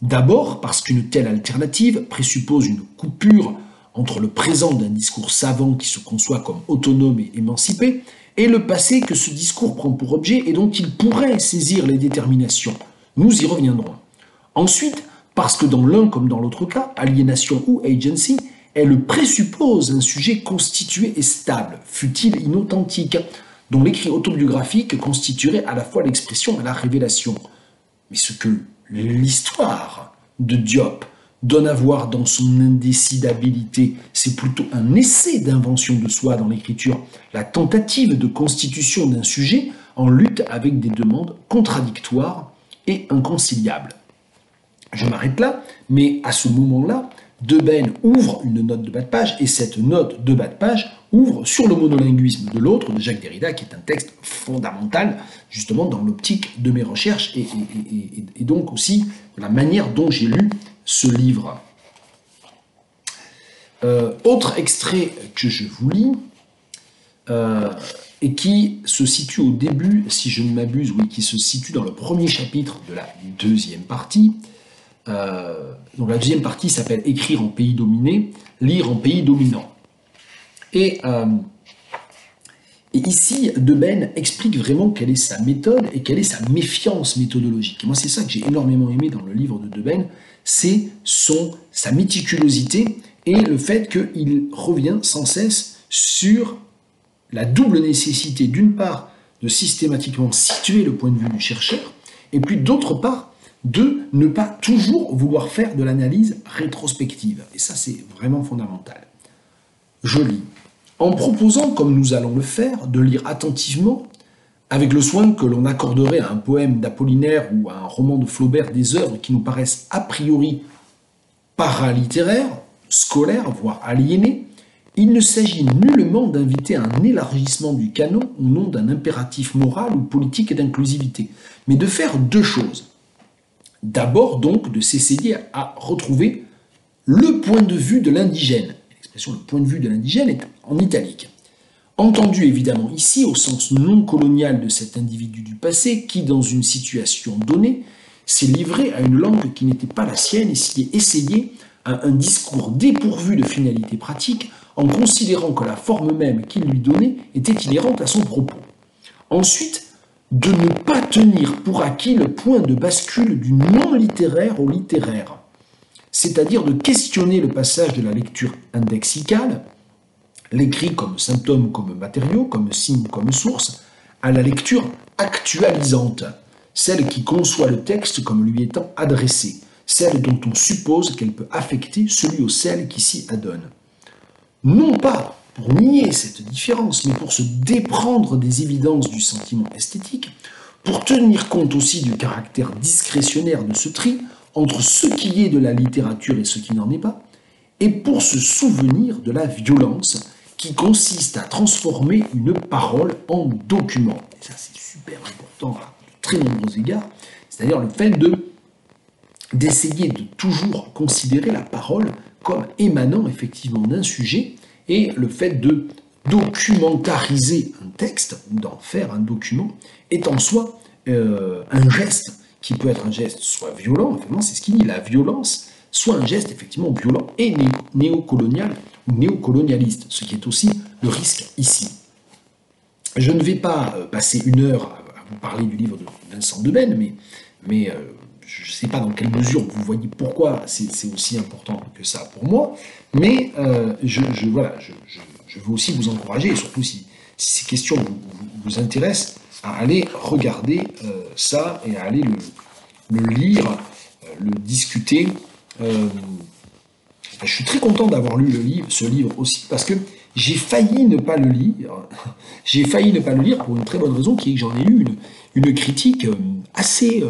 D'abord parce qu'une telle alternative présuppose une coupure entre le présent d'un discours savant qui se conçoit comme autonome et émancipé, et le passé que ce discours prend pour objet et dont il pourrait saisir les déterminations. Nous y reviendrons. Ensuite, parce que dans l'un comme dans l'autre cas, aliénation ou agency, elle présuppose un sujet constitué et stable, fût-il inauthentique, dont l'écrit autobiographique constituerait à la fois l'expression et la révélation. Mais ce que l'histoire de Diop donne à voir dans son indécidabilité, c'est plutôt un essai d'invention de soi dans l'écriture, la tentative de constitution d'un sujet en lutte avec des demandes contradictoires et inconciliables. Je m'arrête là, mais à ce moment-là, Debène ouvre une note de bas de page, et cette note de bas de page ouvre sur le monolinguisme de l'autre, de Jacques Derrida, qui est un texte fondamental, justement, dans l'optique de mes recherches, et donc aussi la manière dont j'ai lu ce livre. Autre extrait que je vous lis, et qui se situe au début, si je ne m'abuse, oui, qui se situe dans le premier chapitre de la 2e partie. Donc la 2e partie s'appelle « Écrire en pays dominé, lire en pays dominant ». Et ici, Debène explique vraiment quelle est sa méthode et quelle est sa méfiance méthodologique. Et moi, c'est ça que j'ai énormément aimé dans le livre de Debène, c'est sa méticulosité et le fait qu'il revient sans cesse sur la double nécessité, d'une part, de systématiquement situer le point de vue du chercheur, et puis d'autre part, de ne pas toujours vouloir faire de l'analyse rétrospective. Et ça, c'est vraiment fondamental. Je lis. En proposant, comme nous allons le faire, de lire attentivement, avec le soin que l'on accorderait à un poème d'Apollinaire ou à un roman de Flaubert, des œuvres qui nous paraissent a priori paralittéraires, scolaires, voire aliénées, il ne s'agit nullement d'inviter à un élargissement du canon au nom d'un impératif moral ou politique d'inclusivité, mais de faire deux choses. D'abord donc de s'essayer à retrouver le point de vue de l'indigène. L'expression le point de vue de l'indigène est en italique. Entendu évidemment ici au sens non colonial de cet individu du passé qui, dans une situation donnée, s'est livré à une langue qui n'était pas la sienne et s'y est essayé à un discours dépourvu de finalité pratique en considérant que la forme même qu'il lui donnait était inhérente à son propos. Ensuite, de ne pas tenir pour acquis le point de bascule du non-littéraire au littéraire, c'est-à-dire de questionner le passage de la lecture indexicale, l'écrit comme symptôme, comme matériau, comme signe, comme source, à la lecture actualisante, celle qui conçoit le texte comme lui étant adressé, celle dont on suppose qu'elle peut affecter celui ou celle qui s'y adonne. Non pas pour nier cette différence, mais pour se déprendre des évidences du sentiment esthétique, pour tenir compte aussi du caractère discrétionnaire de ce tri entre ce qui est de la littérature et ce qui n'en est pas, et pour se souvenir de la violence qui consiste à transformer une parole en document. Et ça, c'est super important à de très nombreux égards, c'est-à-dire le fait d'essayer de toujours considérer la parole comme émanant effectivement d'un sujet, et le fait de documentariser un texte, d'en faire un document, est en soi un geste qui peut être un geste soit violent, effectivement, c'est ce qu'il dit, la violence, soit un geste effectivement violent et néocolonial ou néocolonialiste, ce qui est aussi le risque ici. Je ne vais pas passer une heure à vous parler du livre de Vincent Debène, mais je ne sais pas dans quelle mesure vous voyez pourquoi c'est aussi important que ça pour moi, mais je veux aussi vous encourager, et surtout si ces questions vous intéressent, à aller regarder ça et à aller le lire, le discuter. Je suis très content d'avoir lu ce livre aussi, parce que j'ai failli ne pas le lire. J'ai failli ne pas le lire pour une très bonne raison, qui est que j'en ai lu une critique assez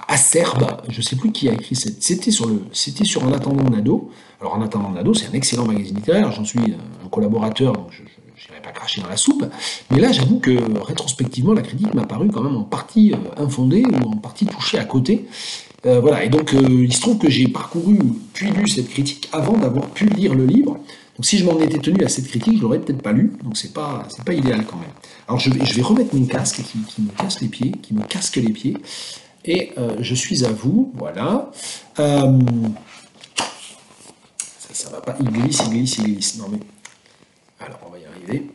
acerbe. Je ne sais plus qui a écrit cette. C'était sur En attendant Nado. Alors En attendant Nado, c'est un excellent magazine littéraire. J'en suis un collaborateur, donc je n'irai pas cracher dans la soupe. Mais là, j'avoue que rétrospectivement, la critique m'a paru quand même en partie infondée ou en partie touchée à côté. Voilà, et donc il se trouve que j'ai parcouru puis lu cette critique avant d'avoir pu lire le livre. Donc si je m'en étais tenu à cette critique, je l'aurais peut-être pas lu, donc c'est pas idéal quand même. Alors je vais remettre mon casque qui me casse les pieds, qui me casque les pieds, et je suis à vous, voilà. Ça va pas, il glisse. Non mais, alors on va y arriver.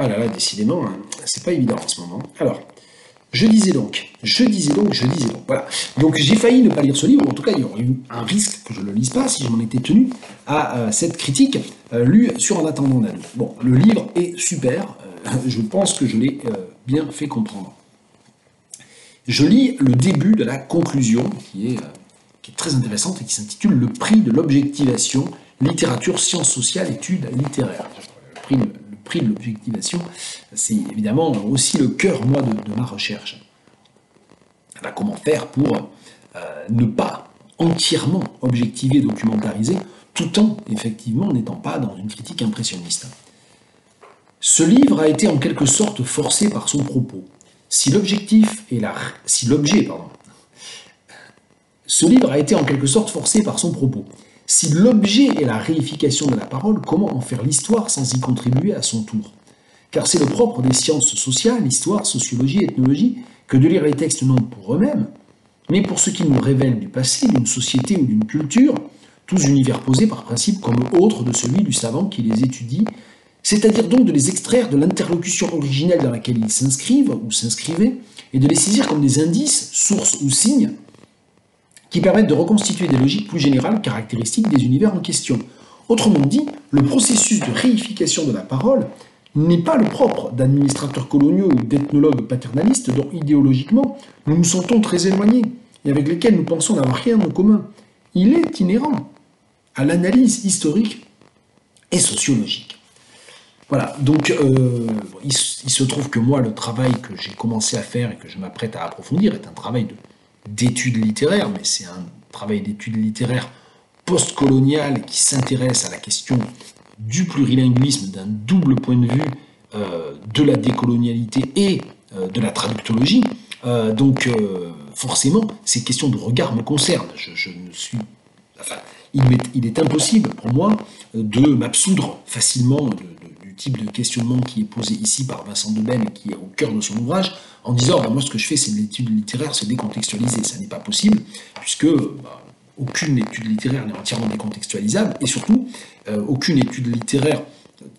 Ah là là, décidément, hein, c'est pas évident en ce moment. Alors, je disais donc, voilà. Donc j'ai failli ne pas lire ce livre, ou en tout cas il y aurait eu un risque que je ne le lise pas si je m'en étais tenu à cette critique lue sur En attendant Nado. Bon, le livre est super, je pense que je l'ai bien fait comprendre. Je lis le début de la conclusion, qui est très intéressante et qui s'intitule « Le prix de l'objectivation, littérature, sciences sociales, études littéraires ». Le prix de l'objectivation, c'est évidemment aussi le cœur, moi, de ma recherche. Alors, comment faire pour ne pas entièrement objectiver, documentariser, tout en, effectivement, n'étant pas dans une critique impressionniste. Ce livre a été en quelque sorte forcé par son propos. Ce livre a été en quelque sorte forcé par son propos. Si l'objet est la réification de la parole, comment en faire l'histoire sans y contribuer à son tour? Car c'est le propre des sciences sociales, histoire, sociologie, ethnologie, que de lire les textes non pour eux-mêmes, mais pour ce qu'ils nous révèlent du passé, d'une société ou d'une culture, tous univers posés par principe comme autres de celui du savant qui les étudie, c'est-à-dire donc de les extraire de l'interlocution originelle dans laquelle ils s'inscrivent ou s'inscrivaient, et de les saisir comme des indices, sources ou signes, qui permettent de reconstituer des logiques plus générales caractéristiques des univers en question. Autrement dit, le processus de réification de la parole n'est pas le propre d'administrateurs coloniaux ou d'ethnologues paternalistes dont idéologiquement nous nous sentons très éloignés et avec lesquels nous pensons n'avoir rien en commun. Il est inhérent à l'analyse historique et sociologique. Voilà, donc il se trouve que moi, le travail que j'ai commencé à faire et que je m'apprête à approfondir est un travail d'études littéraires, mais c'est un travail d'études littéraires postcoloniales qui s'intéresse à la question du plurilinguisme d'un double point de vue de la décolonialité et de la traductologie. Donc forcément, ces questions de regard me concernent. Je ne suis... Enfin, il est impossible pour moi de m'absoudre facilement du type de questionnement qui est posé ici par Vincent Debène et qui est au cœur de son ouvrage, en disant moi ce que je fais c'est de l'étude littéraire, c'est décontextualiser. Ça n'est pas possible, puisque aucune étude littéraire n'est entièrement décontextualisable, et surtout aucune étude littéraire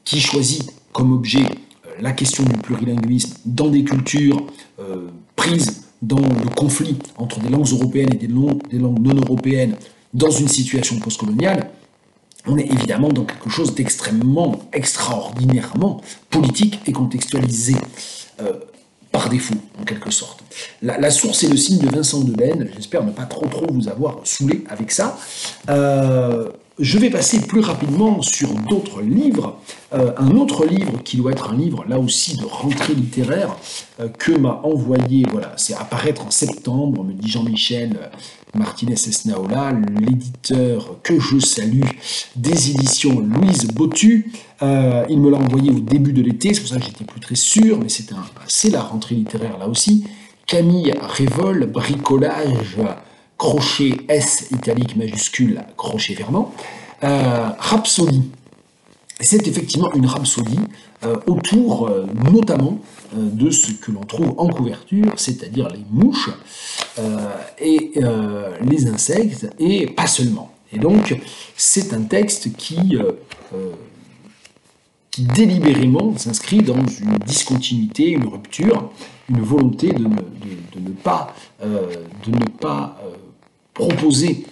qui choisit comme objet la question du plurilinguisme dans des cultures prises dans le conflit entre des langues européennes et des langues non européennes dans une situation postcoloniale, on est évidemment dans quelque chose d'extrêmement, extraordinairement politique et contextualisé, par défaut, en quelque sorte. La source et le signe de Vincent Debène, j'espère ne pas trop vous avoir saoulé avec ça. Je vais passer plus rapidement sur d'autres livres. Un autre livre qui doit être un livre, là aussi, de rentrée littéraire, que m'a envoyé, voilà, c'est à paraître en septembre, me dit Jean-Michel Martinez Esnaola, l'éditeur que je salue des éditions Louise Bottu. Il me l'a envoyé au début de l'été, c'est pour ça que j'étais plus très sûr, mais c'est la rentrée littéraire là aussi. Camille Révol, bricolage, crochet S italique majuscule, crochet fermant. Rhapsodie. C'est effectivement une rhapsodie autour notamment de ce que l'on trouve en couverture, c'est-à-dire les mouches et les insectes, et pas seulement. Et donc, c'est un texte qui délibérément s'inscrit dans une discontinuité, une rupture, une volonté de ne pas proposer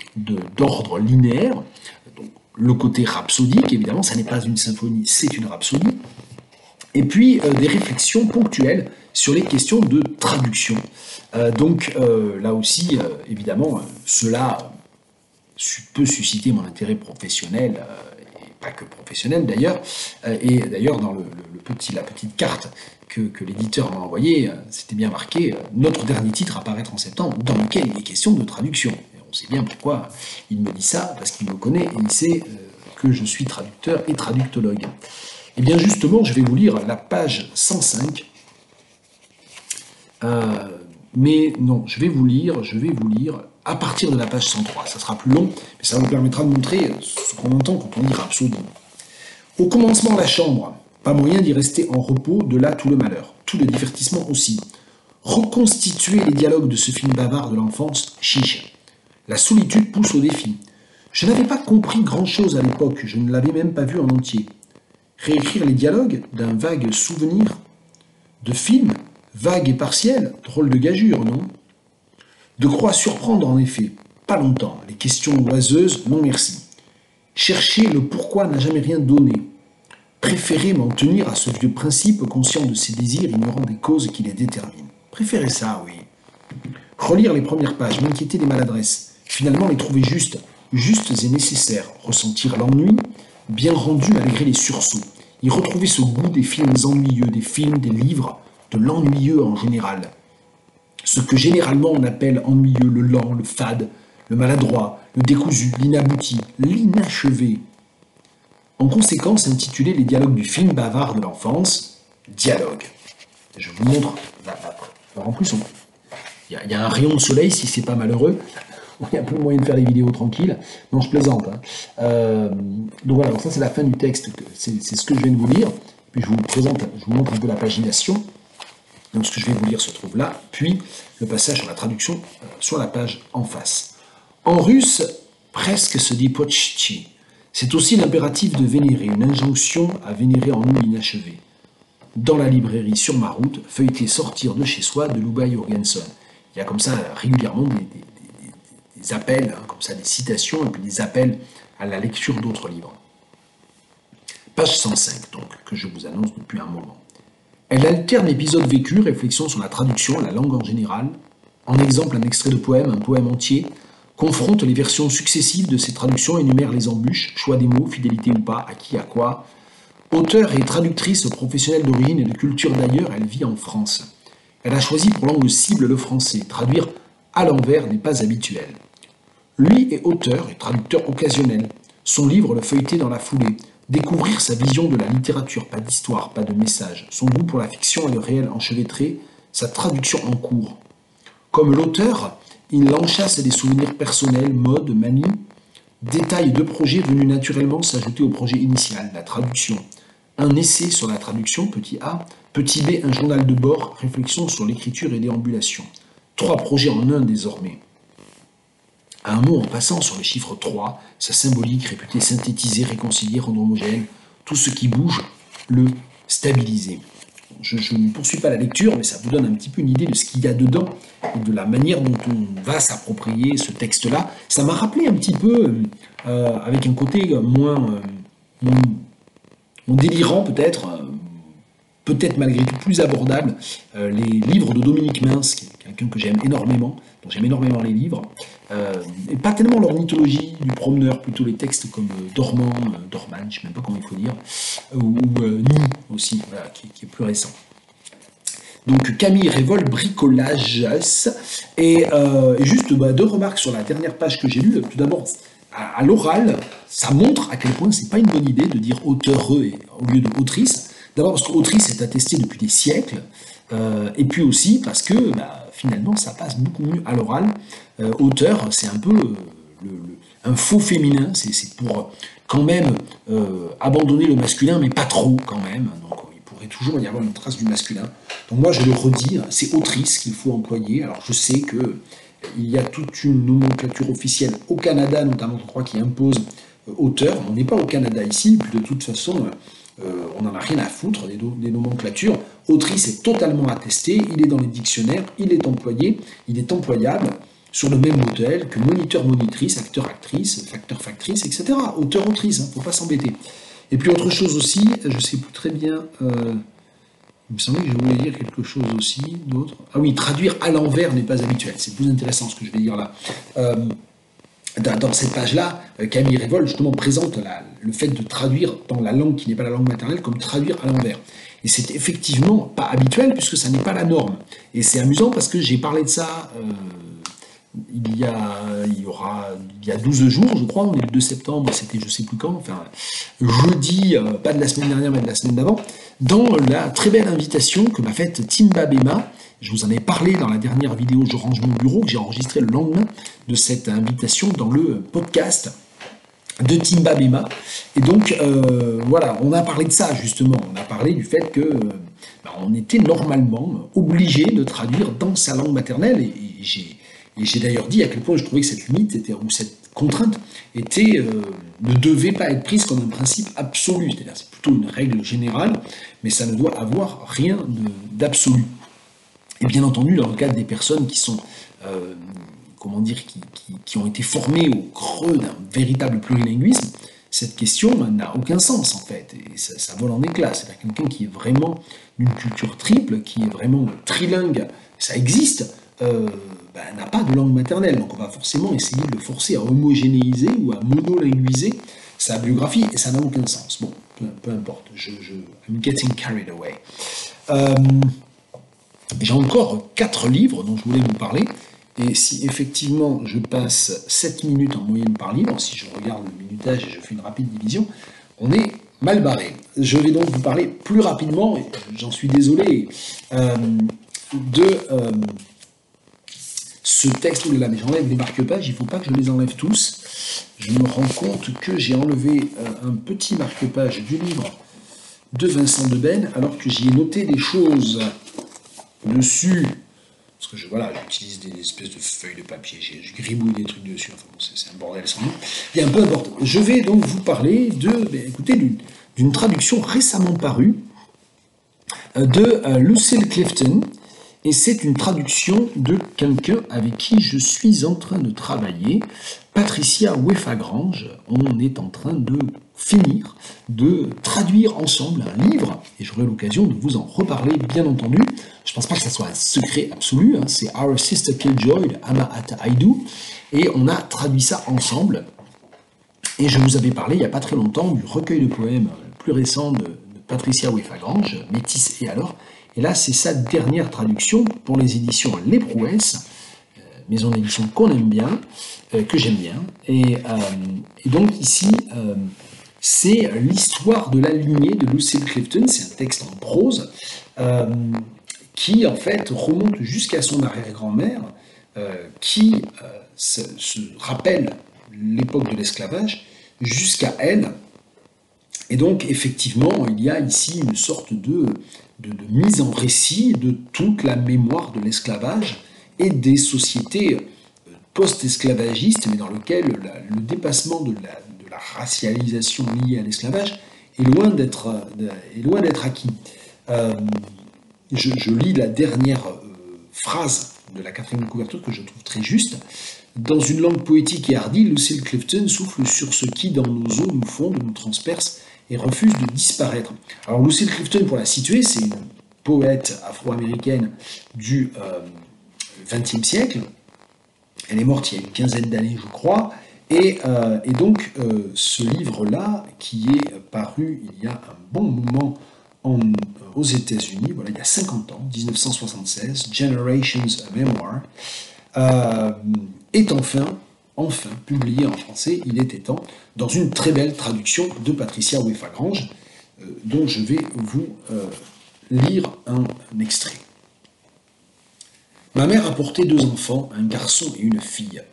d'ordre linéaire. Donc, le côté rhapsodique, évidemment, ça n'est pas une symphonie, c'est une rhapsodie. Et puis, des réflexions ponctuelles sur les questions de traduction. Donc, là aussi, évidemment, cela peut susciter mon intérêt professionnel, et pas que professionnel d'ailleurs. Et d'ailleurs, dans la petite carte que l'éditeur m'a envoyée, c'était bien marqué « Notre dernier titre à paraître en septembre, dans lequel il est question de traduction ». On sait bien pourquoi il me dit ça, parce qu'il me connaît et il sait que je suis traducteur et traductologue. Et bien justement, je vais vous lire la page 105. Mais non, je vais vous lire à partir de la page 103. Ça sera plus long, mais ça vous permettra de montrer ce qu'on entend quand on dit Rhapsodie. Au commencement, la chambre. Pas moyen d'y rester en repos, de là tout le malheur, tout le divertissement aussi. Reconstituer les dialogues de ce film bavard de l'enfance, chiche. La solitude pousse au défi. Je n'avais pas compris grand-chose à l'époque, je ne l'avais même pas vu en entier. Réécrire les dialogues d'un vague souvenir de film, vague et partiel, drôle de gageure, non? De quoi surprendre en effet, pas longtemps, les questions oiseuses, non merci. Chercher le pourquoi n'a jamais rien donné. Préférer m'en tenir à ce vieux principe conscient de ses désirs, ignorant des causes qui les déterminent. Préférer ça, oui. Relire les premières pages, m'inquiéter des maladresses, finalement les trouver justes et nécessaires, ressentir l'ennui, bien rendu malgré les sursauts, y retrouver ce goût des films ennuyeux, des films, des livres, de l'ennuyeux en général. Ce que généralement on appelle ennuyeux, le lent, le fade, le maladroit, le décousu, l'inabouti, l'inachevé. En conséquence, intituler les dialogues du film bavard de l'enfance, dialogue. Je vous montre là après. Alors en plus, il y a un rayon de soleil si c'est pas malheureux. Il n'y a plus moyen de faire des vidéos tranquilles. Non, je plaisante. Hein. Donc voilà, donc ça c'est la fin du texte. C'est ce que je viens de vous lire. Puis je vous montre un peu la pagination. Donc ce que je vais vous lire se trouve là. Puis le passage sur la traduction sur la page en face. En russe, presque se dit pochchi. C'est aussi l'impératif de vénérer, une injonction à vénérer en nous l'inachevé. Dans la librairie sur ma route, feuilleter Sortir de chez soi de Loubaï Jorgensen. Il y a comme ça régulièrement des des appels, hein, comme ça, des citations, et puis des appels à la lecture d'autres livres. Page 105, donc, que je vous annonce depuis un moment. Elle alterne épisodes vécus, réflexions sur la traduction, la langue en général. En exemple, un extrait de poème, un poème entier, confronte les versions successives de ces traductions, énumère les embûches, choix des mots, fidélité ou pas, à qui, à quoi. Auteure et traductrice professionnelle d'origine et de culture d'ailleurs, elle vit en France. Elle a choisi pour langue cible le français. Traduire à l'envers n'est pas habituel. Lui est auteur et traducteur occasionnel. Son livre le feuilleté dans la foulée. Découvrir sa vision de la littérature, pas d'histoire, pas de message. Son goût pour la fiction et le réel enchevêtré, sa traduction en cours. Comme l'auteur, il enchâsse des souvenirs personnels, modes, manies, détails de projets venus naturellement s'ajouter au projet initial, la traduction. Un essai sur la traduction, petit a, petit b, un journal de bord, réflexion sur l'écriture et déambulation. 3 projets en un désormais. Un mot en passant sur le chiffre 3, sa symbolique réputée synthétiser, réconcilier, rendre homogène, tout ce qui bouge, le stabiliser. Je ne poursuis pas la lecture, mais ça vous donne un petit peu une idée de ce qu'il y a dedans, et de la manière dont on va s'approprier ce texte-là. Ça m'a rappelé un petit peu, avec un côté moins délirant peut-être, peut-être malgré tout plus abordable, les livres de Dominique Mince, qui est quelqu'un que j'aime énormément, dont j'aime énormément les livres, et pas tellement l'ornithologie du promeneur, plutôt les textes comme Dormant, Dorman, je ne sais même pas comment il faut dire, ou Nid aussi, voilà, qui est plus récent. Donc Camille Révol, bricolage, et juste 2 remarques sur la dernière page que j'ai lue. Tout d'abord, à l'oral, ça montre à quel point c'est pas une bonne idée de dire auteureux au lieu de autrice. D'abord parce qu'autrice est attestée depuis des siècles, et puis aussi parce que finalement ça passe beaucoup mieux à l'oral. Auteur, c'est un peu un faux féminin, c'est pour quand même abandonner le masculin, mais pas trop quand même. Donc il pourrait toujours y avoir une trace du masculin. Donc moi je le redis, c'est autrice qu'il faut employer. Alors je sais que il y a toute une nomenclature officielle au Canada, notamment je crois, qui impose auteur. On n'est pas au Canada ici, puis de toute façon on n'en a rien à foutre des nomenclatures. Autrice est totalement attesté, il est dans les dictionnaires, il est employé, il est employable sur le même modèle que moniteur, monitrice, acteur, actrice, facteur, factrice, etc. Auteur, autrice, il ne faut pas s'embêter. Et puis autre chose aussi, je ne sais plus très bien, il me semblait que je voulais dire quelque chose aussi d'autre. Ah oui, traduire à l'envers n'est pas habituel, c'est plus intéressant ce que je vais dire là. Dans cette page-là, Camille Révol justement présente le fait de traduire dans la langue qui n'est pas la langue maternelle comme traduire à l'envers. Et c'est effectivement pas habituel puisque ça n'est pas la norme. Et c'est amusant parce que j'ai parlé de ça il y a 12 jours, je crois, on est le 2 septembre, c'était je sais plus quand, enfin jeudi, pas de la semaine dernière mais de la semaine d'avant, dans la très belle invitation que m'a faite Timba Bema. Je vous en ai parlé dans la dernière vidéo Je range mon bureau, que j'ai enregistré le lendemain de cette invitation dans le podcast de Timba Bema. Et donc, voilà, on a parlé de ça, justement. On a parlé du fait que on était normalement obligé de traduire dans sa langue maternelle. Et j'ai d'ailleurs dit à quel point je trouvais que cette limite, ou cette contrainte, ne devait pas être prise comme un principe absolu. C'est-à-dire, c'est plutôt une règle générale, mais ça ne doit avoir rien d'absolu. Et bien entendu, dans le cadre des personnes qui sont, qui ont été formées au creux d'un véritable plurilinguisme, cette question n'a aucun sens en fait, et ça vole en éclats. C'est-à-dire quelqu'un qui est vraiment d'une culture triple, qui est vraiment trilingue, ça existe, n'a pas de langue maternelle, donc on va forcément essayer de le forcer à homogénéiser ou à monolinguiser sa biographie, et ça n'a aucun sens. Bon, peu importe, I'm getting carried away. J'ai encore 4 livres dont je voulais vous parler, et si effectivement je passe 7 minutes en moyenne par livre, si je regarde le minutage et je fais une rapide division, on est mal barré. Je vais donc vous parler plus rapidement, et j'en suis désolé, de ce texte. Oh là là, mais j'enlève les marque-pages, il ne faut pas que je les enlève tous. Je me rends compte que j'ai enlevé un petit marque-page du livre de Vincent Deben, alors que j'y ai noté des choses dessus, parce que j'utilise des espèces de feuilles de papier, je gribouille des trucs dessus, enfin bon, c'est un bordel sans doute. Bien, peu importe. Je vais donc vous parler d'une traduction récemment parue de Lucille Clifton, Et c'est une traduction de quelqu'un avec qui je suis en train de travailler, Patricia Weffa-Grange. On est en train de finir de traduire ensemble un livre, et j'aurai l'occasion de vous en reparler, bien entendu. Je ne pense pas que ça soit un secret absolu, hein. C'est Our Sister Killjoy de Ama Ata Aidu, et on a traduit ça ensemble. Et je vous avais parlé il n'y a pas très longtemps du recueil de poèmes le plus récent de Patricia Weffa-Grange, Métis et alors. Et là, c'est sa dernière traduction pour les éditions Les Prouesses, maison d'édition qu'on aime bien, que j'aime bien. Et donc ici, c'est l'histoire de la lignée de Lucille Clifton. C'est un texte en prose qui, en fait, remonte jusqu'à son arrière-grand-mère, qui se rappelle l'époque de l'esclavage jusqu'à elle. Et donc, effectivement, il y a ici une sorte de mise en récit de toute la mémoire de l'esclavage et des sociétés post-esclavagistes, mais dans lequel le dépassement de la racialisation liée à l'esclavage est loin d'être acquis. Je lis la dernière phrase de la quatrième couverture que je trouve très juste. Dans une langue poétique et hardie, Lucille Clifton souffle sur ce qui, dans nos os, nous fonde, nous transperce et refuse de disparaître. Alors Lucille Clifton, pour la situer, c'est une poète afro-américaine du XXe siècle. Elle est morte il y a une quinzaine d'années, je crois. Et donc, ce livre-là, qui est paru il y a un bon moment aux États-Unis, voilà, il y a 50 ans, 1976, Generations a Memoir, est enfin publié en français, il était temps, dans une très belle traduction de Patricia Weffa-Grange, dont je vais vous lire un extrait. Ma mère a porté 2 enfants, un garçon et une fille.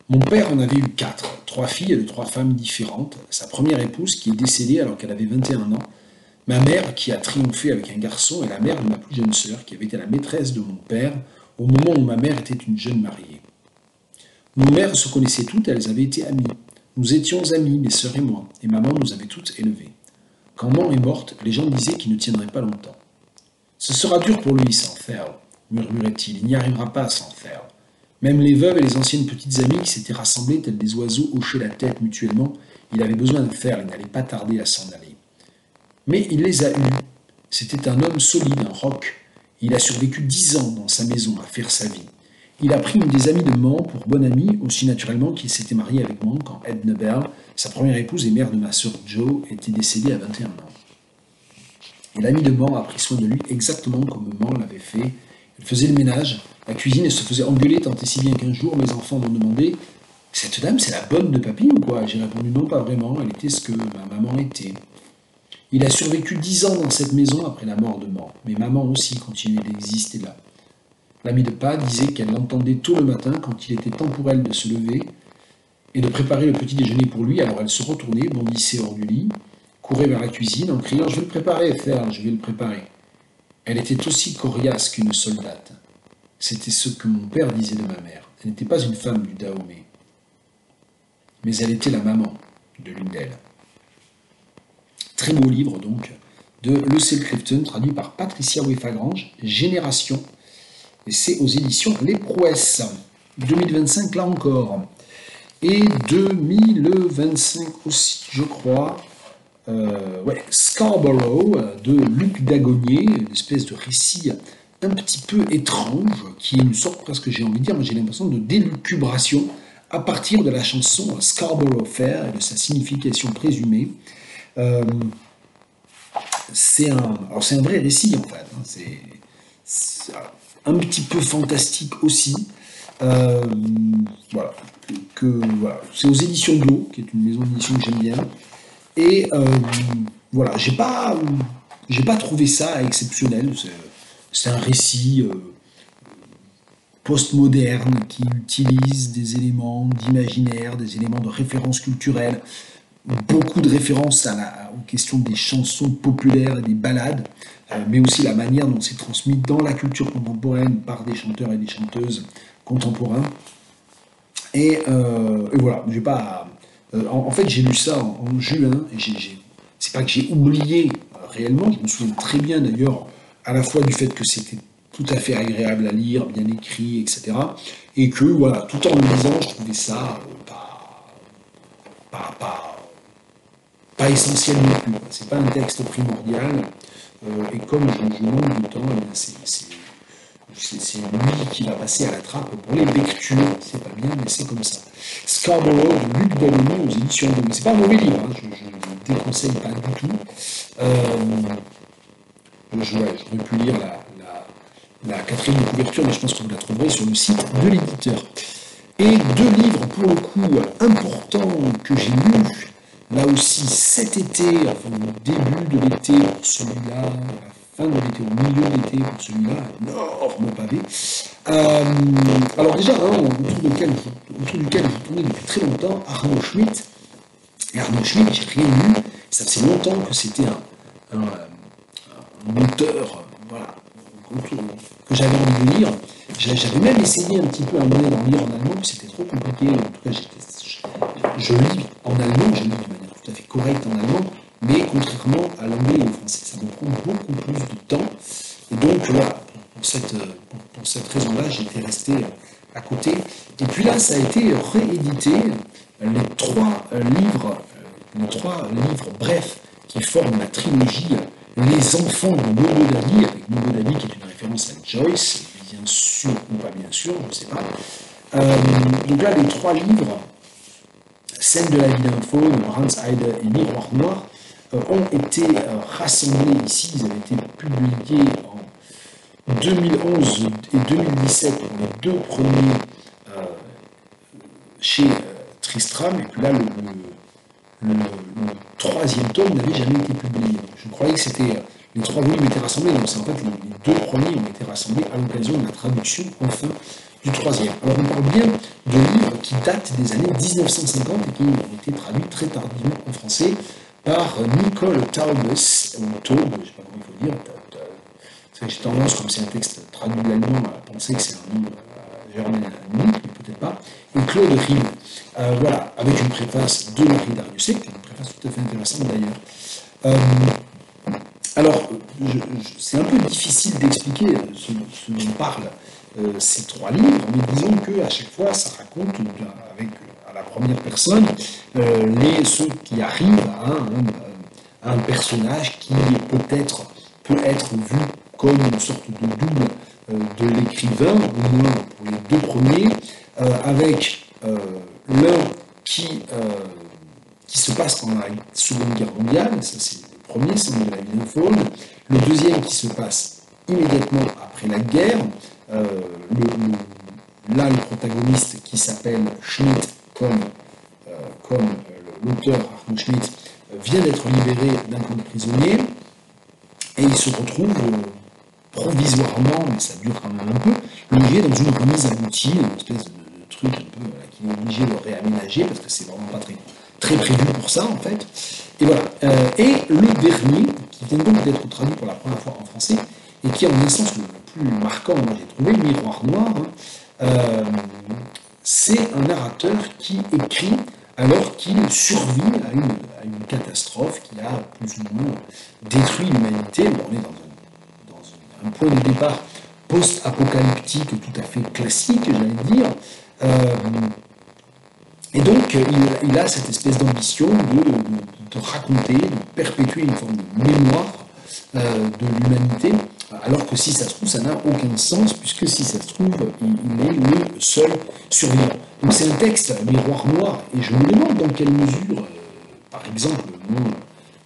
Mon père en avait eu 4, 3 filles de 3 femmes différentes, sa première épouse qui est décédée alors qu'elle avait 21 ans, ma mère qui a triomphé avec un garçon et la mère de ma plus jeune sœur qui avait été la maîtresse de mon père au moment où ma mère était une jeune mariée. Nos mères se connaissaient toutes, elles avaient été amies. Nous étions amis, mes sœurs et moi, et maman nous avait toutes élevées. Quand maman est morte, les gens disaient qu'il ne tiendrait pas longtemps. Ce sera dur pour lui sans faire, murmurait-il, il n'y arrivera pas sans faire. Même les veuves et les anciennes petites amies qui s'étaient rassemblées telles des oiseaux hochaient la tête mutuellement, il avait besoin de faire, il n'allait pas tarder à s'en aller. Mais il les a eus. C'était un homme solide, un roc. Il a survécu 10 ans dans sa maison à faire sa vie. Il a pris une des amies de Mans pour bonne amie, aussi naturellement qu'il s'était marié avec Mans quand Edna Bell, sa première épouse et mère de ma sœur Jo, était décédée à 21 ans. Et l'amie de Mans a pris soin de lui exactement comme Mans l'avait fait. Elle faisait le ménage, la cuisine et se faisait engueuler tant et si bien qu'un jour mes enfants m'ont demandé « Cette dame, c'est la bonne de papy ou quoi ?» J'ai répondu « Non, pas vraiment, elle était ce que ma maman était. » Il a survécu 10 ans dans cette maison après la mort de Mans, mais maman aussi continuait d'exister là. L'amie de Pa disait qu'elle l'entendait tôt le matin quand il était temps pour elle de se lever et de préparer le petit déjeuner pour lui, alors elle se retournait, bondissait hors du lit, courait vers la cuisine en criant « Je vais le préparer, Fer, je vais le préparer ». Elle était aussi coriace qu'une soldate. C'était ce que mon père disait de ma mère. Elle n'était pas une femme du Dahomey, mais elle était la maman de l'une d'elles. Très beau livre donc de Lucille Clifton, traduit par Patricia Weffa-Grange, Génération. Et c'est aux éditions Les Prouesses. 2025 là encore. Et 2025 aussi, je crois. Scarborough de Luc Dagonier, une espèce de récit un petit peu étrange, qui est une sorte, presque j'ai envie de dire, j'ai l'impression de délucubration à partir de la chanson Scarborough Fair et de sa signification présumée. C'est un vrai récit en fait, hein. C'est un petit peu fantastique aussi. Voilà. C'est aux éditions de l'eau, qui est une maison d'édition que j'aime bien. Et voilà, j'ai pas trouvé ça exceptionnel. C'est un récit postmoderne qui utilise des éléments d'imaginaire, des éléments de référence culturelle, beaucoup de références aux questions des chansons populaires et des ballades, mais aussi la manière dont c'est transmis dans la culture contemporaine par des chanteurs et des chanteuses contemporains. Et voilà, j'ai pas. En fait, j'ai lu ça en juin, et c'est pas que j'ai oublié réellement, je me souviens très bien d'ailleurs, à la fois du fait que c'était tout à fait agréable à lire, bien écrit, etc. Et que, voilà, tout en le lisant, je trouvais ça pas, pas, pas essentiel non plus. C'est pas un texte primordial. Et comme je manque de temps, eh bien, c'est lui qui va passer à la trappe pour les lectures. C'est pas bien, mais c'est comme ça. Scarborough de Luc Bellamy aux éditions de... C'est pas un mauvais livre, hein, je ne le déconseille pas du tout. J'aurais pu lire la quatrième couverture, mais je pense que vous la trouverez sur le site de l'éditeur. Et deux livres, pour le coup, importants que j'ai lus, là aussi cet été, enfin au début de l'été pour celui-là, à la fin de l'été, au milieu de l'été pour celui-là, énorme pavé. Alors déjà, hein, autour duquel je tournais depuis très longtemps, Arnaud Schmitt. Et Arnaud Schmitt, j'ai rien lu, ça faisait longtemps que c'était un auteur, voilà, que j'avais envie de lire. J'avais même essayé un petit peu à un moment d'en lire en allemand, puis c'était trop compliqué. En tout cas, je lis en allemand, je lis de manière tout à fait correcte en allemand, mais contrairement à l'anglais et au français, ça me prend beaucoup plus de temps. Et donc, voilà, pour cette raison-là, j'étais resté à côté. Et puis là, ça a été réédité, les trois livres brefs qui forment la trilogie Les enfants de Bobo Dali, avec Bobo Dali qui est une référence à Joyce, bien sûr ou pas bien sûr, je ne sais pas. Donc là, les trois livres, Scène de la vie d'un faune, Hans Heide et Miroir noir, ont été rassemblés ici. Ils avaient été publiés en 2011 et 2017 pour les deux premiers chez Tristram, et puis là, le troisième tome n'avait jamais été publié. Je croyais que c'était les trois volumes étaient rassemblés, donc c'est en fait les deux premiers ont été rassemblés à l'occasion de la traduction enfin du troisième. Alors on parle bien de livres qui datent des années 1950 et qui ont été traduits très tardivement en français par Nicole Taubes, ou Taube, je ne sais pas comment il faut dire. J'ai tendance, comme c'est un texte traduit de l'allemand, à penser que c'est un nom germanique, mais peut-être pas. Et Claude Rime, voilà, avec une préface de Marie Dariussec, qui est une préface tout à fait intéressante d'ailleurs. Alors, c'est un peu difficile d'expliquer ce dont parlent ces trois livres, mais disons qu'à chaque fois, ça raconte avec à la première personne ceux qui arrivent à un personnage qui peut-être peut être vu comme une sorte de double de l'écrivain, au moins pour les deux premiers, avec l'un qui se passe pendant la Seconde Guerre mondiale, ça c'est le premier, c'est de la vie d'un faune, le deuxième qui se passe immédiatement après la guerre, là le protagoniste qui s'appelle Schmitt, comme l'auteur Arnaud Schmitt, vient d'être libéré d'un camp de prisonniers, et il se retrouve provisoirement, mais ça dure quand même un peu, logé dans une remise aboutie, une espèce de truc un peu qui est obligé de réaménager, parce que c'est vraiment pas très prévu pour ça en fait. Et voilà. Et le dernier, qui vient donc d'être traduit pour la première fois en français, et qui est en essence le plus marquant, moi j'ai trouvé, Miroir noir, c'est un narrateur qui écrit alors qu'il survit à une catastrophe qui a plus ou moins détruit l'humanité. Bon, on est dans un point de départ post-apocalyptique tout à fait classique, j'allais dire. Et donc, il a cette espèce d'ambition de raconter, de perpétuer une forme de mémoire de l'humanité, alors que si ça se trouve, ça n'a aucun sens, puisque si ça se trouve, il est le seul survivant. Donc c'est un texte, Miroir noir, et je me demande dans quelle mesure, par exemple, le nom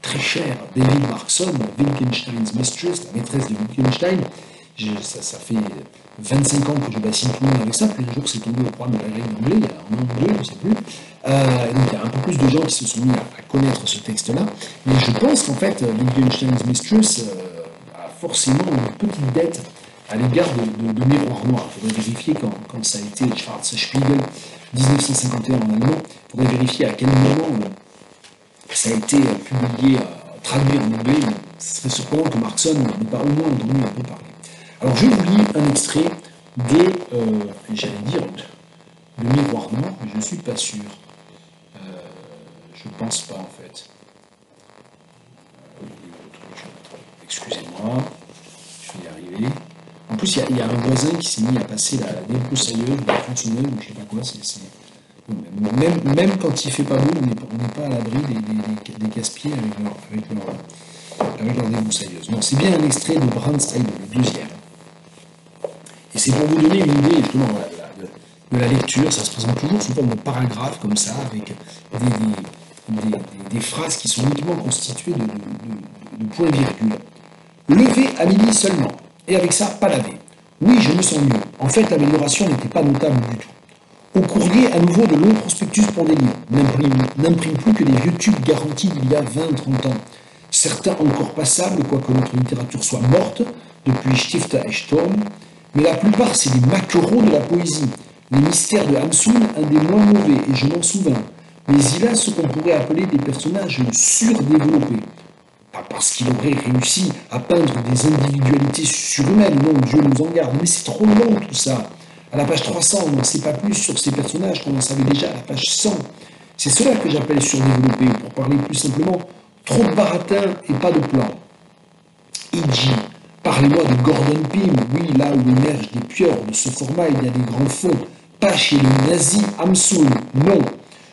très cher, David Markson, Wittgenstein's Mistress, la maîtresse de Wittgenstein, ça fait 25 ans que je bassine tout le monde avec ça, puis un jour c'est tombé au programme de la grille d'anglais, il y a un an ou deux, je ne sais plus. Donc il y a un peu plus de gens qui se sont mis à connaître ce texte-là, mais je pense qu'en fait, Wittgenstein's Mistress a forcément une petite dette à l'égard de Miroir noir. Il faudrait vérifier quand ça a été Schwarzspiegel, 1951 en allemand, il faudrait vérifier à quel moment ça a été publié, traduit en anglais, mais ce serait surprenant que Markson n'ait pas au moins entendu un peu parler. Alors je vous lis un extrait j'allais dire, de Miroir noir, mais je ne suis pas sûr. Je ne pense pas en fait. Excusez-moi, je vais y arriver. En tout plus, il y a un voisin qui s'est mis à passer la débroussailleuse, la tronçonneuse, ou je sais pas quoi. Même quand il fait pas beau, on n'est pas à l'abri des casse-pieds avec leur débroussailleuse. Non, c'est bien un extrait de Brandstable, le deuxième. Et c'est pour vous donner une idée, justement, voilà, de la lecture. Ça se présente toujours sous forme de paragraphes, comme ça, avec des phrases qui sont uniquement constituées de points-virgules. Levé à midi seulement, et avec ça, pas lavé. Oui, je me sens mieux. En fait, l'amélioration n'était pas notable du tout. Au courrier, à nouveau, de longs prospectus pour des livres. N'imprime plus que des vieux tubes garantis d'il y a 20-30 ans. Certains encore passables, quoique notre littérature soit morte, depuis Stifter et Sturm, mais la plupart, c'est des maquereaux de la poésie. Les mystères de Hamsun, un des moins mauvais, et je m'en souviens. Mais il a ce qu'on pourrait appeler des personnages surdéveloppés. Pas parce qu'il aurait réussi à peindre des individualités surhumaines, non, Dieu nous en garde, mais c'est trop long tout ça. À la page 300, on n'en sait pas plus sur ces personnages qu'on en savait déjà à la page 100. C'est cela que j'appelle surdéveloppé, pour parler plus simplement, trop de baratin et pas de plan. E.G. Parlez-moi de Gordon Pym, oui, là où émergent des pieuvres de ce format, il y a des grands fonds. Pas chez le nazi Hamsun, non.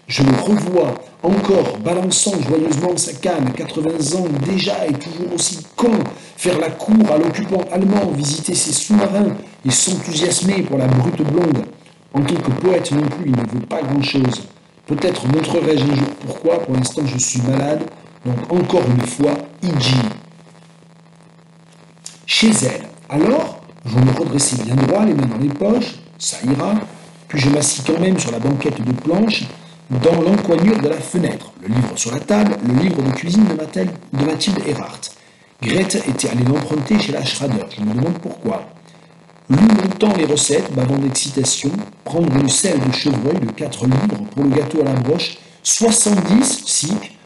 Je le revois, encore balançant joyeusement sa canne, 80 ans déjà et toujours aussi con, faire la cour à l'occupant allemand, visiter ses sous-marins et s'enthousiasmer pour la brute blonde. En tant que poète non plus, il ne veut pas grand-chose. Peut-être montrerai-je un jour pourquoi, pour l'instant je suis malade, donc encore une fois, E.G. Chez elle, alors, je me redressai bien droit, les mains dans les poches, ça ira, puis je m'assis quand même sur la banquette de planche, dans l'encoignure de la fenêtre, le livre sur la table, le livre de cuisine de Mathilde Erhardt. Grete était allée l'emprunter chez la Schrader, je me demande pourquoi. Lu longtemps les recettes, bavant d'excitation, prendre une selle de chevreuil de 4 livres pour le gâteau à la broche, 70, sic,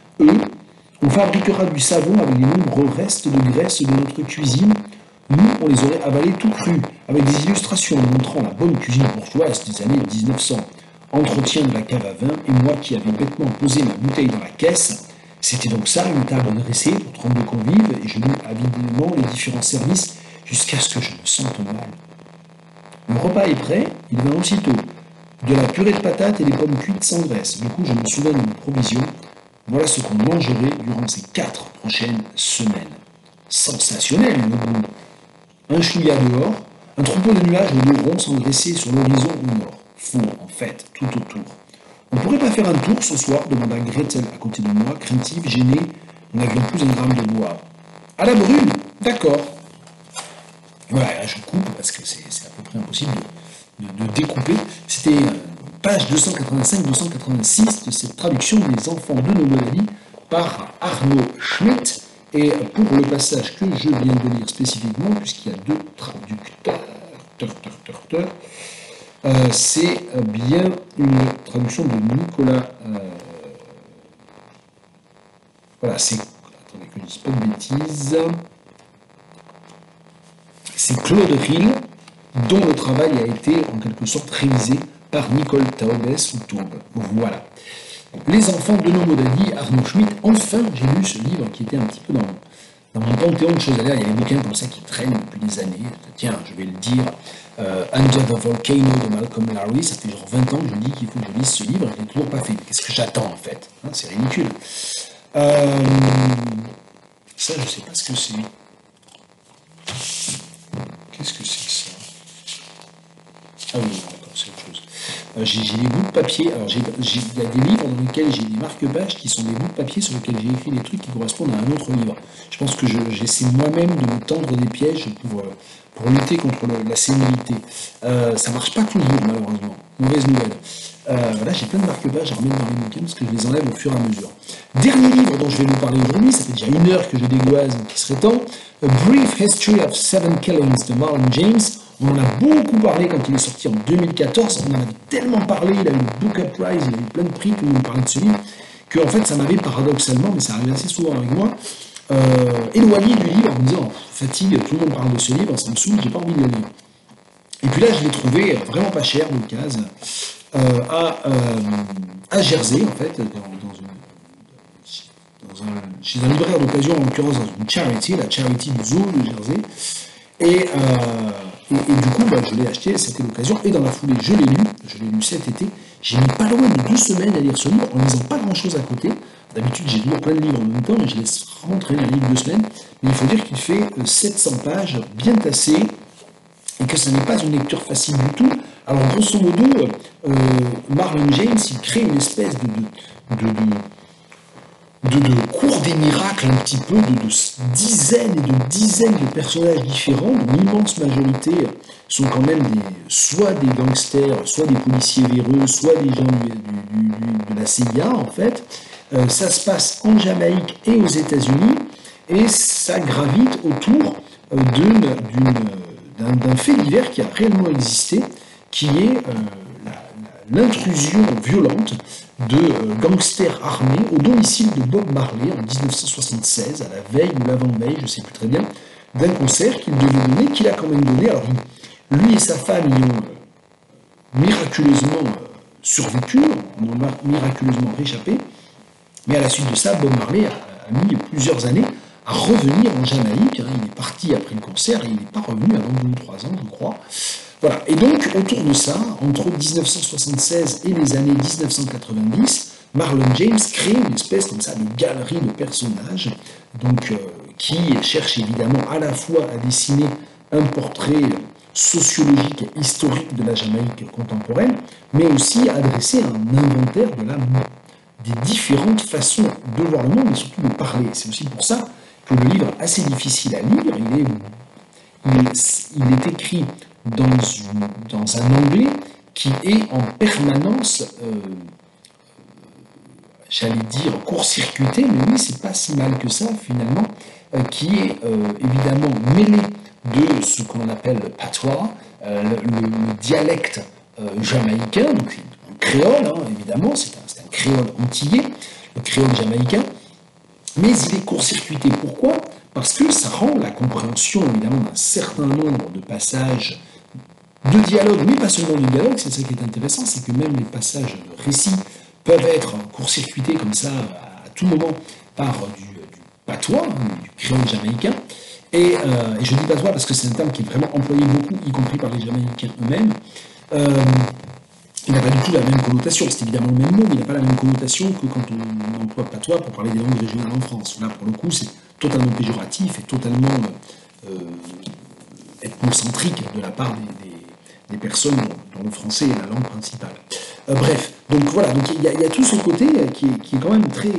on fabriquera du savon avec les nombreux restes de graisse de notre cuisine. Nous, on les aurait avalés tout crus, avec des illustrations montrant la bonne cuisine bourgeoise des années 1900. Entretien de la cave à vin, et moi qui avais bêtement posé ma bouteille dans la caisse. C'était donc ça, une table dressée pour 32 convives, et je lus avidement les différents services jusqu'à ce que je me sente mal. Le repas est prêt, il vint aussitôt. De la purée de patates et des pommes cuites sans graisse. Du coup, je me souviens de mes provisions. Voilà ce qu'on mangerait durant ces 4 prochaines semaines. Sensationnel, le goût. Un chouïa dehors, un troupeau de nuages de dos ronds s'engraissaient sur l'horizon au nord. Faux, en fait, tout autour. On ne pourrait pas faire un tour ce soir demanda Gretel à côté de moi, craintive, gênée. Nous n'avions plus un gramme de bois. À la brune, d'accord. Voilà, là je coupe parce que c'est à peu près impossible de découper. C'était page 285-286 de cette traduction des enfants de Nomodali par Arnaud Schmitt. Et pour le passage que je viens de lire spécifiquement, puisqu'il y a 2 traducteurs, c'est bien une traduction de Nicolas. Voilà, c'est. Attendez que je ne dise pas de bêtises. C'est Claude Rill, dont le travail a été en quelque sorte réalisé par Nicole Taubes ou Taube. Voilà. Les enfants de Nomodali, Arnaud Schmitt. Enfin, j'ai lu ce livre qui était un petit peu dans mon panthéon de choses à lire. Il y a des bouquins comme ça qui traînent depuis des années. Tiens, je vais le dire. Under the Volcano de Malcolm Lowry, ça fait genre 20 ans que je dis qu'il faut que je lise ce livre, je ne l'ai toujours pas fait. Qu'est-ce que j'attends en fait, hein, c'est ridicule. Ça, je ne sais pas ce que c'est. Qu'est-ce que c'est que ça? Ah oui, d'accord, c'est autre chose. J'ai des bouts de papier, alors il y a des livres dans lesquels j'ai des marque-pages qui sont des bouts de papier sur lesquels j'ai écrit des trucs qui correspondent à un autre livre. Je pense que j'essaie moi-même de me tendre des pièges pour lutter contre la sénilité. Ça marche pas toujours, malheureusement. Mauvaise nouvelle. Voilà, j'ai plein de marque-pages à remettre dans les bouquins parce que je les enlève au fur et à mesure. Dernier livre dont je vais vous parler aujourd'hui, ça fait déjà 1 heure que je dégoise, qu'il serait temps. A Brief History of Seven Killings de Marlon James. On en a beaucoup parlé quand il est sorti en 2014. On en avait tellement parlé, il a eu le Booker Prize, il a eu plein de prix pour nous parler de ce livre, que en fait ça m'avait paradoxalement, mais ça arrive assez souvent avec moi, éloigné du livre en me disant fatigue, tout le monde parle de ce livre, ça me saoule, j'ai pas envie de le lire. Et puis là je l'ai trouvé vraiment pas cher d'occasion à Jersey en fait, chez un libraire d'occasion, en l'occurrence dans une charity, la charity du zoo de Jersey. Et Et du coup, bah, je l'ai acheté, c'était l'occasion, et dans la foulée, je l'ai lu cet été. J'ai mis pas loin de 2 semaines à lire ce livre en lisant pas grand chose à côté. D'habitude, j'ai toujours plein de livres en même temps, mais je laisse rentrer un livre 2 semaines. Mais il faut dire qu'il fait 700 pages, bien tassé, et que ce n'est pas une lecture facile du tout. Alors, grosso modo, Marlon James, il crée une espèce de cours des miracles, un petit peu, de dizaines et de dizaines de personnages différents, dont l'immense majorité sont quand même soit des gangsters, soit des policiers véreux, soit des gens de la CIA, en fait. Ça se passe en Jamaïque et aux États-Unis, et ça gravite autour d'un fait divers qui a réellement existé, qui est l'intrusion violente de gangsters armés au domicile de Bob Marley en 1976, à la veille ou l'avant-veille, je ne sais plus très bien, d'un concert qu'il devait donner, qu'il a quand même donné. Alors lui et sa femme y ont miraculeusement survécu, ont miraculeusement réchappé, mais à la suite de ça, Bob Marley a mis plusieurs années à revenir en Jamaïque. Il est parti après le concert et il n'est pas revenu avant 2 ou 3 ans, je crois. Voilà. Et donc, autour de ça, entre 1976 et les années 1990, Marlon James crée une espèce comme ça de galerie de personnages, donc, qui cherche évidemment à la fois à dessiner un portrait sociologique et historique de la Jamaïque contemporaine, mais aussi à dresser un inventaire des différentes façons de voir le monde et surtout de parler. C'est aussi pour ça que le livre est assez difficile à lire. Il est écrit dans un anglais qui est en permanence, j'allais dire, court-circuité, mais oui, c'est pas si mal que ça finalement, qui est évidemment mêlé de ce qu'on appelle le patois, le dialecte jamaïcain, donc un créole, évidemment, c'est un créole antillais, le créole jamaïcain, mais il est court-circuité. Pourquoi ? Parce que ça rend la compréhension, évidemment, d'un certain nombre de passages de dialogue, mais pas seulement de dialogue, c'est ça qui est intéressant, c'est que même les passages de récit peuvent être court-circuités comme ça à tout moment par du patois, du créole jamaïcain. Et je dis patois parce que c'est un terme qui est vraiment employé beaucoup, y compris par les Jamaïcains eux-mêmes. Il n'a pas du tout la même connotation, c'est évidemment le même mot, mais il n'a pas la même connotation que quand on emploie patois pour parler des langues régionales en France. Là, pour le coup, c'est totalement péjoratif et totalement ethnocentrique de la part des personnes dont le français est la langue principale. Bref, donc voilà, donc il y a tout ce côté qui est quand même très,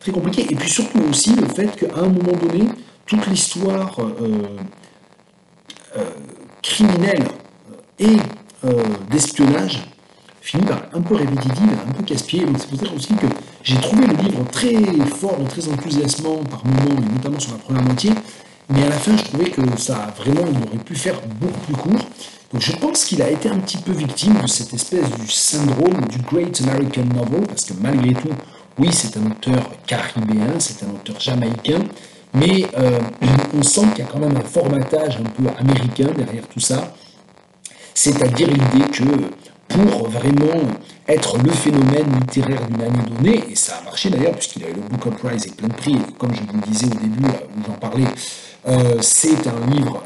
très compliqué. Et puis surtout aussi le fait qu'à un moment donné, toute l'histoire criminelle et d'espionnage finit par un peu répétitive, un peu casse-pied. Donc c'est pour ça aussi que j'ai trouvé le livre très fort et très enthousiasmant par moments, et notamment sur la première moitié. Mais à la fin, je trouvais que ça, vraiment, il aurait pu faire beaucoup plus court. Donc je pense qu'il a été un petit peu victime de cette espèce du syndrome du Great American Novel, parce que malgré tout, oui, c'est un auteur caribéen, c'est un auteur jamaïcain, mais on sent qu'il y a quand même un formatage un peu américain derrière tout ça, c'est-à-dire l'idée que pour vraiment être le phénomène littéraire d'une année donnée, et ça a marché d'ailleurs, puisqu'il a eu le Booker Prize et plein de prix, et comme je vous le disais au début, où j'en parlais, c'est un livre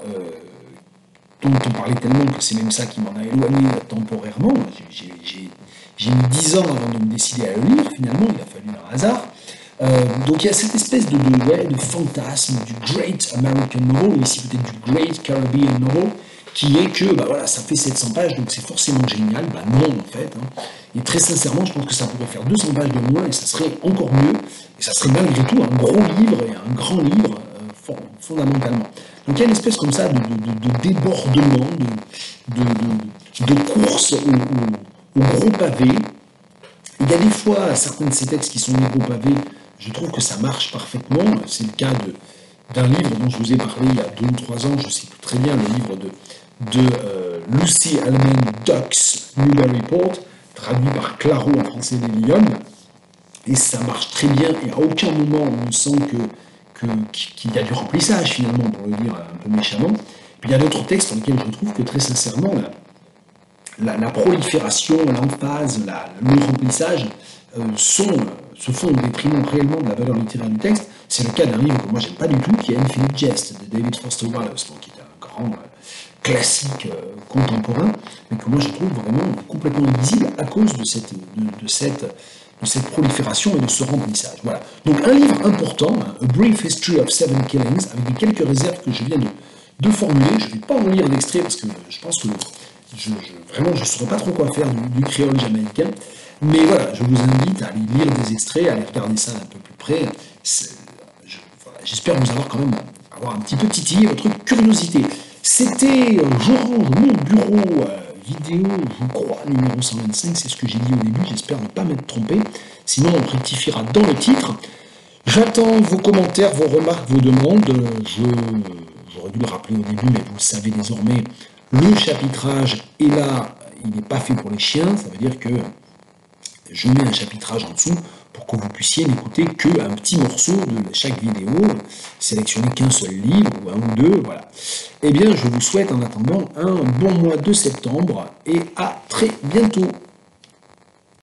dont on parlait tellement que c'est même ça qui m'en a éloigné temporairement. J'ai mis 10 ans avant de me décider à le lire, finalement, il a fallu un hasard. Donc il y a cette espèce de fantasme du Great American Novel, ici peut-être du Great Caribbean Novel, qui est que voilà, ça fait 700 pages, donc c'est forcément génial. Non, en fait. Et très sincèrement, je pense que ça pourrait faire 200 pages de moins, et ça serait encore mieux, et ça serait malgré tout un gros livre et un grand livre, fondamentalement. Donc il y a une espèce comme ça de débordement, de course au gros pavé. Il y a des fois certains de ces textes qui sont des gros pavés, je trouve que ça marche parfaitement. C'est le cas d'un livre dont je vous ai parlé il y a 2 ou 3 ans, je sais plus très bien, le livre de Lucy Alman Ducks, Newbury Port, traduit par Claro en français des Lyon. Et ça marche très bien, et à aucun moment on ne sent qu'il y a du remplissage finalement, pour le dire un peu méchamment. Puis il y a d'autres textes dans lesquels je trouve que très sincèrement, la prolifération, l'emphase, le remplissage se font au détriment réellement de la valeur littéraire du texte. C'est le cas d'un livre que moi j'aime pas du tout, qui est Infinite Jest de David Foster Wallace, qui est un grand classique contemporain, mais que moi je trouve vraiment complètement illisible à cause de cette prolifération et de ce remplissage. Voilà. Donc un livre important, hein, A Brief History of Seven Killings, avec des quelques réserves que je viens de formuler. Je ne vais pas en lire l'extrait parce que je pense que vraiment je ne saurais pas trop quoi faire du créole jamaïcain. Mais voilà, je vous invite à aller lire des extraits, à aller regarder ça d'un peu plus près. J'espère vous avoir quand même avoir un petit peu titillé votre curiosité. C'était Je range mon bureau vidéo, je crois, numéro 125, c'est ce que j'ai dit au début, j'espère ne pas m'être trompé, sinon on rectifiera dans le titre. J'attends vos commentaires, vos remarques, vos demandes. J'aurais dû le rappeler au début, mais vous le savez désormais, le chapitrage est là, il n'est pas fait pour les chiens, ça veut dire que je mets un chapitrage en dessous pour que vous puissiez n'écouter qu'un petit morceau de chaque vidéo, sélectionner qu'un seul livre, ou un ou deux, voilà. Eh bien, je vous souhaite en attendant un bon mois de septembre et à très bientôt.